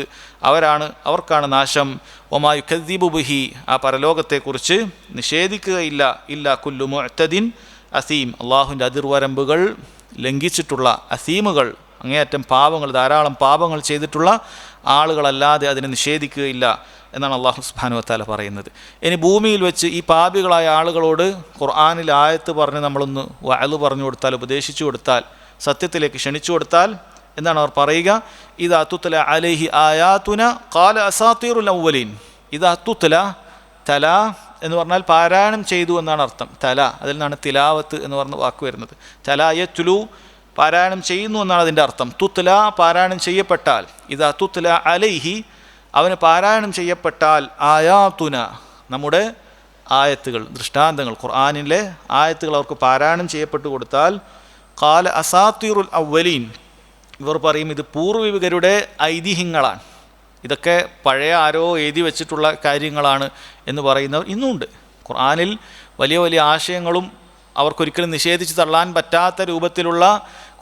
അവർക്കാണ് നാശം. വമാ യുകദ്ദിബു ബിഹി, ആ പരലോകത്തെക്കുറിച്ച് നിഷേധിക്കുകയില്ല ഇല്ലാ കുല്ലു മുഅ്തദിൻ അസീം, അള്ളാഹുവിൻ്റെ അതിർവരമ്പുകൾ ലംഘിച്ചിട്ടുള്ള അസീമുകൾ, അങ്ങേയറ്റം പാപങ്ങൾ, ധാരാളം പാപങ്ങൾ ചെയ്തിട്ടുള്ള ആളുകളല്ലാതെ അതിനെ നിഷേധിക്കുകയില്ല എന്നാണ് അല്ലാഹു സുബ്ഹാനഹു വ തആല പറയുന്നത്. ഇനി ഭൂമിയിൽ വെച്ച് ഈ പാപികളായ ആളുകളോട് ഖുർആനിൽ ആയത്ത് പറഞ്ഞ് നമ്മളൊന്ന് വഅദ് പറഞ്ഞു കൊടുത്താൽ, ഉപദേശിച്ചു കൊടുത്താൽ, സത്യത്തിലേക്ക് ക്ഷണിച്ചു കൊടുത്താൽ എന്താണ് അവർ പറയുക? ഇദാ തുത്ല അലൈഹി ആയാതുന ഖാല അസാതീറുൽ അവ്വലീൻ. ഇദാ തുത്ല, തല എന്ന് പറഞ്ഞാൽ പാരായണം ചെയ്തു എന്നാണ് അർത്ഥം. തല, അതിൽ നിന്നാണ് തിലാവത്ത് എന്ന് പറഞ്ഞ വാക്ക് വരുന്നത്. തല യത്ലു, പാരായണം ചെയ്യുന്നു എന്നാണ് അതിൻ്റെ അർത്ഥം. തുത്ല, പാരായണം ചെയ്യപ്പെട്ടാൽ. ഇദാ തുത്ല അലൈഹി, അവന് പാരായണം ചെയ്യപ്പെട്ടാൽ, ആയാതുന, നമ്മുടെ ആയത്തുകൾ, ദൃഷ്ടാന്തങ്ങൾ, ഖുർആനിലെ ആയത്തുകൾ അവർക്ക് പാരായണം ചെയ്യപ്പെട്ടു കൊടുത്താൽ, ഖാല അസാതീറുൽ അവ്വലീൻ, ഇവർ പറയും ഇത് പൂർവികരുടെ ഐതിഹ്യങ്ങളാണ്, ഇതൊക്കെ പഴയ ആരോ എഴുതി വെച്ചിട്ടുള്ള കാര്യങ്ങളാണ് എന്ന് പറയുന്നവർ ഇന്നുമുണ്ട്. ഖുർആനിൽ വലിയ വലിയ ആശയങ്ങളും അവർക്കൊരിക്കലും നിഷേധിച്ച് തള്ളാൻ പറ്റാത്ത രൂപത്തിലുള്ള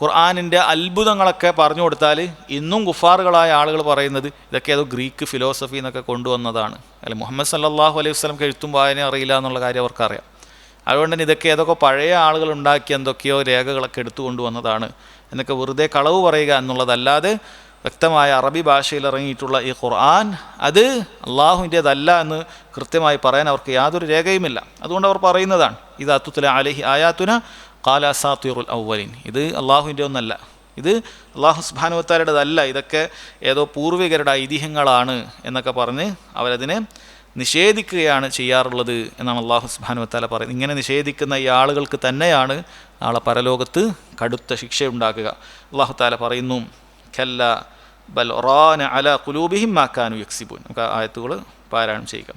ഖുർആനിൻ്റെ അത്ഭുതങ്ങളൊക്കെ പറഞ്ഞു കൊടുത്താൽ ഇന്നും കുഫാറുകളായ ആളുകൾ പറയുന്നത് ഇതൊക്കെ ഏതോ ഗ്രീക്ക് ഫിലോസഫി എന്നൊക്കെ കൊണ്ടുവന്നതാണ്, അല്ലെ മുഹമ്മദ് സല്ലല്ലാഹു അലൈഹി വസല്ലം എഴുത്തും വായന അറിയില്ല എന്നുള്ള കാര്യം അവർക്കറിയാം. അതുകൊണ്ട് തന്നെ ഇതൊക്കെ ഏതൊക്കെ പഴയ ആളുകൾ ഉണ്ടാക്കിയ എന്തൊക്കെയോ രേഖകളൊക്കെ എടുത്തു കൊണ്ടുവന്നതാണ് എന്നൊക്കെ വെറുതെ കളവ് പറയുക എന്നുള്ളതല്ലാതെ വ്യക്തമായ അറബി ഭാഷയിൽ ഇറങ്ങിയിട്ടുള്ള ഈ ഖുർആൻ അത് അള്ളാഹുവിൻ്റേതല്ല എന്ന് കൃത്യമായി പറയാൻ അവർക്ക് യാതൊരു രേഖയുമില്ല. അതുകൊണ്ട് അവർ പറയുന്നതാണ് ഇദാ തുത്ല അലൈഹി ആയാതുന ഖാല അസാത്തിറുൽ അവ്വലീൻ, ഇത് അള്ളാഹുവിൻ്റെ ഒന്നല്ല, ഇത് അള്ളാഹു സുബ്ഹാനഹു വ തആലയുടേതല്ല, ഇതൊക്കെ ഏതോ പൂർവികരുടെ ഐതിഹ്യങ്ങളാണ് എന്നൊക്കെ പറഞ്ഞ് അവരതിനെ നിഷേധിക്കുകയാണ് ചെയ്യാറുള്ളത് എന്നാണ് അള്ളാഹു സുബ്ഹാനഹു വ തആല പറയുന്നത്. ഇങ്ങനെ നിഷേധിക്കുന്ന ഈ ആളുകൾക്ക് തന്നെയാണ് നാളെ പരലോകത്ത് കടുത്ത ശിക്ഷയുണ്ടാക്കുക. അള്ളാഹു തആല പറയുന്നു കല്ല ബൽ റാന അലാ ഖുലൂബിഹിം മാ കാനൂ യക്സിബൂൻ. നമുക്ക് ആയത്തുകൾ പാരായണം ചെയ്യുക.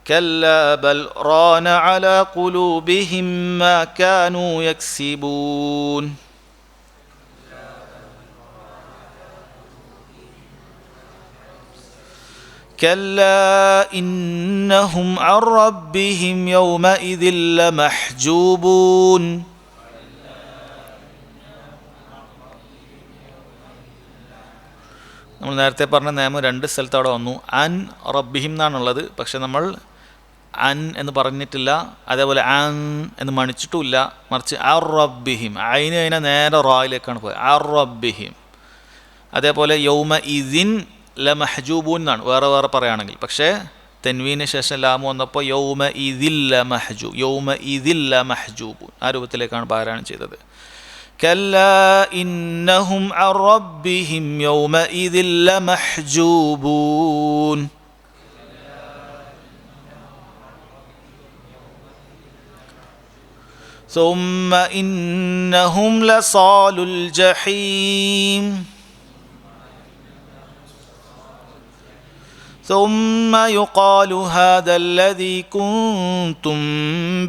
كلا بل ران على قلوبهم ما كانوا يكسبون كلا إنهم عن ربهم يومئذ لمحجوبون. നമ്മൾ നേരത്തെ പറഞ്ഞ നിയമം രണ്ട് സ്ഥലത്ത് അവിടെ വന്നു. അൻ റബ്ബിഹിം എന്നാണുള്ളത്, പക്ഷെ നമ്മൾ അൻ എന്ന് പറഞ്ഞിട്ടില്ല, അതേപോലെ അൻ എന്ന് മണിച്ചിട്ടുമില്ല, മറിച്ച് അർ റബ്ബിഹിം, അതിനെ നേരെ റായിലേക്കാണ് പോയത്, അർ റബ്ബിഹിം. അതേപോലെ യൗമ ഇദിൻ ലമഹജൂബൂൻ എന്നാണ് വേറെ വേറെ പറയുകയാണെങ്കിൽ, പക്ഷേ തെൻവീന് ശേഷം ലാമു വന്നപ്പോൾ യൗമ ഇദിൽ ലമഹജൂ, യൗമ ഇദിൽ ലമഹജൂബൂൻ ആ രൂപത്തിലേക്കാണ് പാരായണം ചെയ്തത്. കല്ലാ ഇന്നഹും അൻ റബ്ബിഹിം യൗമഇദിൻ ലമഹ്ജൂബൂൻ. ثم إنهم لصالو الجحيم ثم يقال هذا الذي كنتم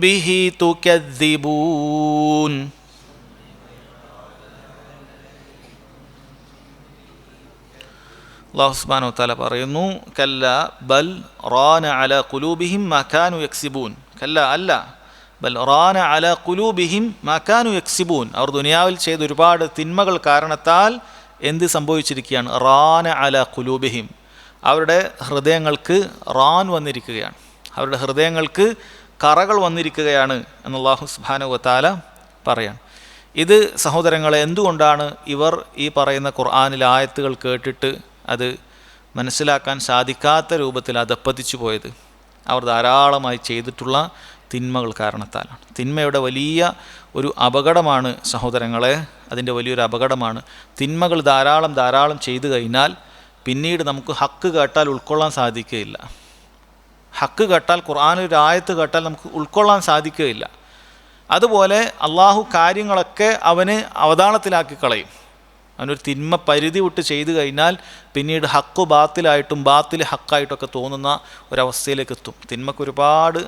به تكذبون. അല്ലാഹു സുബ്ഹാനഹു വ തആല പറയുന്നു കല്ല ബൽ റാന അലാ ഖുലൂബിഹിം മാ കാനൂ യക്സിബൂൻ. കല്ല അല്ല, ബൽ റാന അലാ ഖുലൂബിഹിം മാ കാനൂ യക്സിബൂൻ. അവർ ദുനിയാവിൽ ചെയ്ത ഒരുപാട് തിന്മകൾ കാരണത്താൽ എന്ത് സംഭവിച്ചിരിക്കുകയാണ്? റാന അലാ ഖുലൂബിഹിം, അവരുടെ ഹൃദയങ്ങൾക്ക് റാൻ വന്നിരിക്കുകയാണ്, അവരുടെ ഹൃദയങ്ങൾക്ക് കറകൾ വന്നിരിക്കുകയാണ് എന്ന് അല്ലാഹു സുബ്ഹാനഹു വ തആല പറയാൻ. ഇത് സഹോദരങ്ങളെ എന്തുകൊണ്ടാണ് ഇവർ ഈ പറയുന്ന ഖുർആനിലെ ആയത്തുകൾ കേട്ടിട്ട് അത് മനസ്സിലാക്കാൻ സാധിക്കാത്ത രൂപത്തിൽ അധപ്പതിച്ചു പോയത്? അവർ ധാരാളമായി ചെയ്തിട്ടുള്ള തിന്മകൾ കാരണത്താലാണ്. തിന്മയുടെ വലിയ ഒരു അപകടമാണ് സഹോദരങ്ങളെ, അതിൻ്റെ വലിയൊരു അപകടമാണ്. തിന്മകൾ ധാരാളം ചെയ്തു കഴിഞ്ഞാൽ പിന്നീട് നമുക്ക് ഹക്ക് കേട്ടാൽ ഉൾക്കൊള്ളാൻ സാധിക്കുകയില്ല. ഹക്ക് കേട്ടാൽ, ഖുർആനിലൊരു ആയത്ത് കേട്ടാൽ നമുക്ക് ഉൾക്കൊള്ളാൻ സാധിക്കുകയില്ല. അതുപോലെ അള്ളാഹു കാര്യങ്ങളൊക്കെ അവന് അവതാളത്തിലാക്കി കളയും. അവനൊരു തിന്മ പരിധി വിട്ട് ചെയ്തു കഴിഞ്ഞാൽ പിന്നീട് ഹക്ക് ബാത്തിലായിട്ടും ബാത്തിൽ ഹക്കായിട്ടൊക്കെ തോന്നുന്ന ഒരവസ്ഥയിലേക്ക് എത്തും. തിന്മക്ക് ഒരുപാട്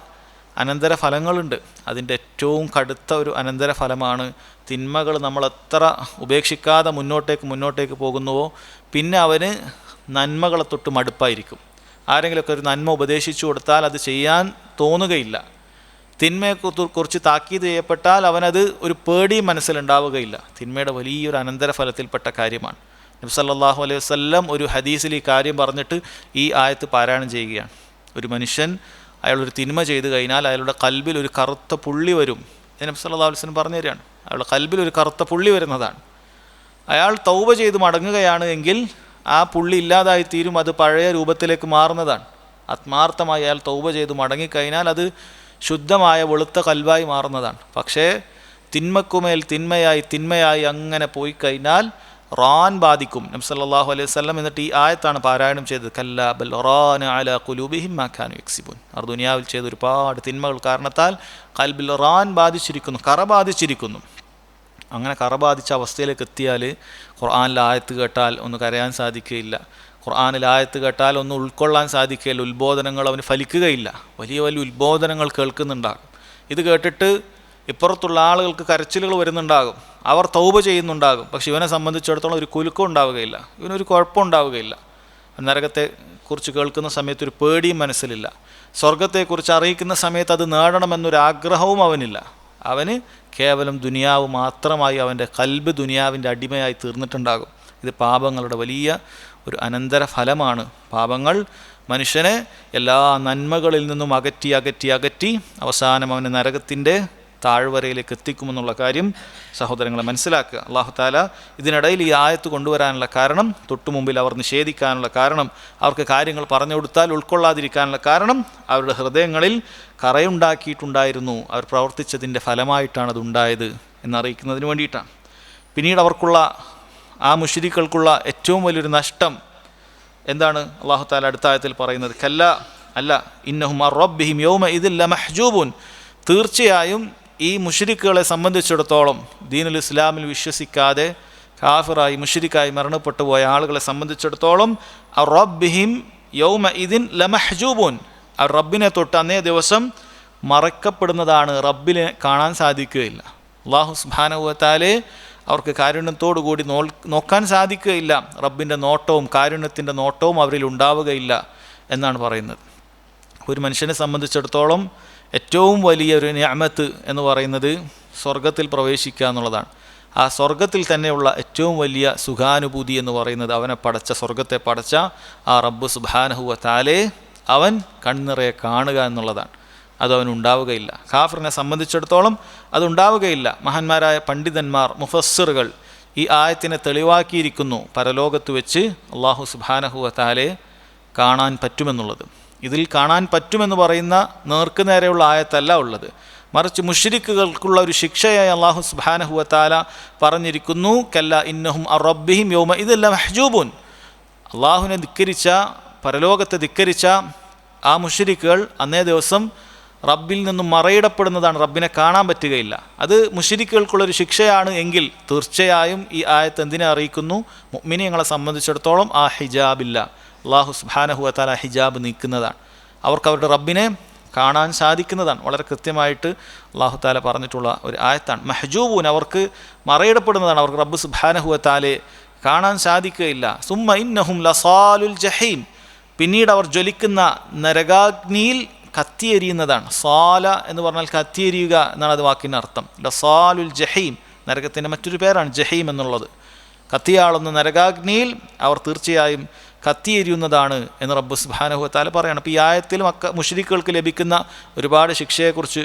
അനന്തരഫലങ്ങളുണ്ട്. അതിൻ്റെ ഏറ്റവും കടുത്ത ഒരു അനന്തരഫലമാണ് തിന്മകൾ നമ്മൾ എത്ര ഉപേക്ഷിക്കാതെ മുന്നോട്ടേക്ക് പോകുന്നുവോ പിന്നെ അവന് നന്മകളെ തൊട്ട് മടുപ്പായിരിക്കും. ആരെങ്കിലുമൊക്കെ ഒരു നന്മ ഉപദേശിച്ചു കൊടുത്താൽ അത് ചെയ്യാൻ തോന്നുകയില്ല. തിന്മയെക്കുറിച്ച് താക്കീത് ചെയ്യപ്പെട്ടാൽ അവനത് ഒരു പേടിയും മനസ്സിലുണ്ടാവുകയില്ല. തിന്മയുടെ വലിയൊരു അനന്തരഫലത്തിൽപ്പെട്ട കാര്യമാണ്. നബി സല്ലല്ലാഹു അലൈഹി വസല്ലം ഒരു ഹദീസിൽ ഈ കാര്യം പറഞ്ഞിട്ട് ഈ ആയത്ത് പാരായണം ചെയ്യുകയാണ്. ഒരു മനുഷ്യൻ അയാളൊരു തിന്മ ചെയ്തു കഴിഞ്ഞാൽ അയാളുടെ കൽബിൽ ഒരു കറുത്ത പുള്ളി വരും. നബി സല്ലല്ലാഹു അലൈഹി വസല്ലം പറഞ്ഞു തരികയാണ്, അയാളുടെ കൽബിൽ ഒരു കറുത്ത പുള്ളി വരുന്നതാണ്. അയാൾ തൗബ ചെയ്ത് മടങ്ങുകയാണ് എങ്കിൽ ആ പുള്ളി ഇല്ലാതായി തീരും, അത് പഴയ രൂപത്തിലേക്ക് മാറുന്നതാണ്. ആത്മാർത്ഥമായി അയാൾ തൗബ ചെയ്ത് മടങ്ങിക്കഴിഞ്ഞാൽ അത് ശുദ്ധമായ വെളുത്ത കൽബായി മാറുന്നതാണ്. പക്ഷേ തിന്മക്കുമേൽ തിന്മയായി അങ്ങനെ പോയി കഴിഞ്ഞാൽ റാൻ ബാധിക്കും. നബി സല്ലല്ലാഹു അലൈഹി വസല്ലം എന്നിട്ട് ഈ ആയത്താണ് പാരായണം ചെയ്തത്, കല്ലാ ബൽ റാന അലാ ഖുലൂബിഹിം മാ കാനൂ യക്സിബൂൻ. അവർ ദുനിയാവിൽ ചെയ്ത ഒരുപാട് തിന്മകൾ കാരണത്താൽ കൽബിൽ റാൻ ബാധിച്ചിരിക്കുന്നു, കറ ബാധിച്ചിരിക്കുന്നു. അങ്ങനെ കറ ബാധിച്ച അവസ്ഥയിലേക്ക് എത്തിയാൽ ഖുർആനിൽ ആയത്ത് കേട്ടാൽ ഒന്ന് കരയാൻ സാധിക്കുകയില്ല, ഖുർആനിൽ ആയത്ത് കേട്ടാൽ ഒന്ന് ഉൾക്കൊള്ളാൻ സാധിക്കുകയില്ല, ഉത്ബോധനങ്ങൾ അവന് ഫലിക്കുകയില്ല. വലിയ ഉത്ബോധനങ്ങൾ കേൾക്കുന്നുണ്ടാകും. ഇത് കേട്ടിട്ട് ഇപ്പുറത്തുള്ള ആളുകൾക്ക് കരച്ചിലുകൾ വരുന്നുണ്ടാകും, അവർ തൗബ ചെയ്യുന്നുണ്ടാകും. പക്ഷെ ഇവനെ സംബന്ധിച്ചിടത്തോളം ഒരു കുലുക്കം ഉണ്ടാവുകയില്ല, ഇവനൊരു കുഴപ്പം ഉണ്ടാവുകയില്ല. നരകത്തെക്കുറിച്ച് കേൾക്കുന്ന സമയത്ത് ഒരു പേടിയും മനസ്സിലില്ല. സ്വർഗത്തെക്കുറിച്ച് അറിയിക്കുന്ന സമയത്ത് അത് നേടണമെന്നൊരാഗ്രഹവും അവനില്ല. അവന് കേവലം ദുനിയാവ് മാത്രമായി അവൻ്റെ കൽബ് ദുനിയാവിൻ്റെ അടിമയായി തീർന്നിട്ടുണ്ടാകും. ഇത് പാപങ്ങളുടെ വലിയ ഒരു അനന്തര ഫലമാണ്. പാപങ്ങൾ മനുഷ്യനെ എല്ലാ നന്മകളിൽ നിന്നും അകറ്റി അകറ്റി അകറ്റി അവസാനം അവന് നരകത്തിൻ്റെ താഴ്വരയിലേക്ക് എത്തിക്കുമെന്നുള്ള കാര്യം സഹോദരങ്ങളെ മനസ്സിലാക്കുക. അല്ലാഹു തആല ഇതിനിടയിൽ ഈ ആയത്ത് കൊണ്ടുവരാനുള്ള കാരണം, തൊട്ടു മുമ്പിൽ അവർ നിഷേധിക്കാനുള്ള കാരണം, അവർക്ക് കാര്യങ്ങൾ പറഞ്ഞു കൊടുത്താൽ ഉൾക്കൊള്ളാതിരിക്കാനുള്ള കാരണം അവരുടെ ഹൃദയങ്ങളിൽ കറയുണ്ടാക്കിയിട്ടുണ്ടായിരുന്നു. അവർ പ്രവർത്തിച്ചതിൻ്റെ ഫലമായിട്ടാണ് അതുണ്ടായത് എന്നറിയിക്കുന്നതിന് വേണ്ടിയിട്ടാണ്. പിന്നീട് അവർക്കുള്ള ആ മുശ്രിക്കുകൾക്കുള്ള ഏറ്റവും വലിയൊരു നഷ്ടം എന്താണ്? അല്ലാഹു തആല അടുത്ത ആയത്തിൽ പറയുന്നത്, കല്ല അല്ല, ഇന്നഹും അർ റബ്ബിഹിം യൗമഇദിൻ ലമഹ്ജൂബുൻ, തീർച്ചയായും ഈ മുശ്രിക്കുകളെ സംബന്ധിച്ചിടത്തോളം, ദീനുൽ ഇസ്ലാമിൽ വിശ്വസിക്കാതെ കാഫിറായി മുശ്രിക്കായി മരണപ്പെട്ടു പോയ ആളുകളെ സംബന്ധിച്ചിടത്തോളം അർ റബ്ബിഹിം യൗമഇദിൻ ലമഹ്ജൂബുൻ, അവർ റബ്ബിനെ തൊട്ട് അന്നേ ദിവസം മറക്കപ്പെടുന്നതാണ്, റബ്ബിനെ കാണാൻ സാധിക്കുകയില്ല. അല്ലാഹു സുബ്ഹാനഹു വ തആലയെ അവർക്ക് കാരുണ്യത്തോടു കൂടി നോക്കാൻ സാധിക്കുകയില്ല. റബ്ബിൻ്റെ നോട്ടവും കാരുണ്യത്തിൻ്റെ നോട്ടവും അവരിൽ ഉണ്ടാവുകയില്ല എന്നാണ് പറയുന്നത്. ഒരു മനുഷ്യനെ സംബന്ധിച്ചിടത്തോളം ഏറ്റവും വലിയൊരു നിഅമത്ത് എന്ന് പറയുന്നത് സ്വർഗത്തിൽ പ്രവേശിക്കുക എന്നുള്ളതാണ്. ആ സ്വർഗത്തിൽ തന്നെയുള്ള ഏറ്റവും വലിയ സുഖാനുഭൂതി എന്ന് പറയുന്നത് അവനെ പടച്ച, സ്വർഗത്തെ പടച്ച ആ റബ്ബ് സുബ്ഹാനഹു വ തആലയെ അവൻ കണ്ണിറയെ കാണുക എന്നുള്ളതാണ്. അതവനുണ്ടാവുകയില്ല. കാഫിറിനെ സംബന്ധിച്ചിടത്തോളം അതുണ്ടാവുകയില്ല. മഹാന്മാരായ പണ്ഡിതന്മാർ, മുഫസ്സിറുകൾ ഈ ആയത്തിനെ തെളിവാക്കിയിരിക്കുന്നു. പരലോകത്ത് വെച്ച് അല്ലാഹു സുബ്ഹാനഹു വ തആലയെ കാണാൻ പറ്റുമെന്നുള്ളത്. ഇതിൽ കാണാൻ പറ്റുമെന്ന് പറയുന്ന നേർക്ക് നേരെയുള്ള ആയത്തല്ല ഉള്ളത്, മറിച്ച് മുശ്രിക്കുകൾക്കുള്ള ഒരു ശിക്ഷയായി അല്ലാഹു സുബ്ഹാനഹു വ തആല പറഞ്ഞിരിക്കുന്നു, കല്ല ഇന്നഹും അർ റബ്ബിഹിം യൗമഇദിൻ ലമഹ്ജൂബുൻ. അല്ലാഹുവിനെ ധിക്കരിച്ച, പരലോകത്തെ ധിക്കരിച്ച ആ മുശ്രിക്കുകൾ അന്നേ ദിവസം റബ്ബിൽ നിന്നും മറയിടപ്പെടുന്നതാണ്, റബ്ബിനെ കാണാൻ പറ്റുകയില്ല. അത് മുശ്രിക്കുകൾക്കുള്ളൊരു ശിക്ഷയാണ് എങ്കിൽ തീർച്ചയായും ഈ ആയത്ത് എന്തിനെ അറിയിക്കുന്നു? മുഅ്മിനീങ്ങളെ സംബന്ധിച്ചിടത്തോളം ആ ഹിജാബില്ല, അല്ലാഹു സുബ്ഹാനഹു വ തആല ഹിജാബ് നീക്കുന്നതാണ്, അവർക്ക് അവരുടെ റബ്ബിനെ കാണാൻ സാധിക്കുന്നതാണ്. വളരെ കൃത്യമായിട്ട് അല്ലാഹു തആല പറഞ്ഞിട്ടുള്ള ഒരു ആയത്താണ്. മഹ്ജൂബൂൻ, അവർക്ക് മറയിടപ്പെടുന്നതാണ്, അവർക്ക് റബ്ബ് സുബ്ഹാനഹു വ തആലയെ കാണാൻ സാധിക്കുകയില്ല. സുമ്മ ഇന്നഹും ലസാലുൽ ജഹീം, പിന്നീട് അവർ ജ്വലിക്കുന്ന നരകാഗ്നിയിൽ കത്തിയെരിയുന്നതാണ്. സാല എന്ന് പറഞ്ഞാൽ കത്തിയെരിയുക എന്നാണ് അത് വാക്കിൻ്റെ അർത്ഥം. ലസാലുൽ ജഹീം, നരകത്തിൻ്റെ മറ്റൊരു പേരാണ് ജഹീം എന്നുള്ളത്. കത്തിയാളുന്ന നരകാഗ്നിയിൽ അവർ തീർച്ചയായും കത്തിയെരിയുന്നതാണ് എന്ന് റബ്ബ് സുബ്ഹാനഹു വ തആല പറയാണ്. അപ്പോൾ ഈ ആയത്തിലും മുശ്രിക്കുകൾക്ക് ലഭിക്കുന്ന ഒരുപാട് ശിക്ഷയെക്കുറിച്ച്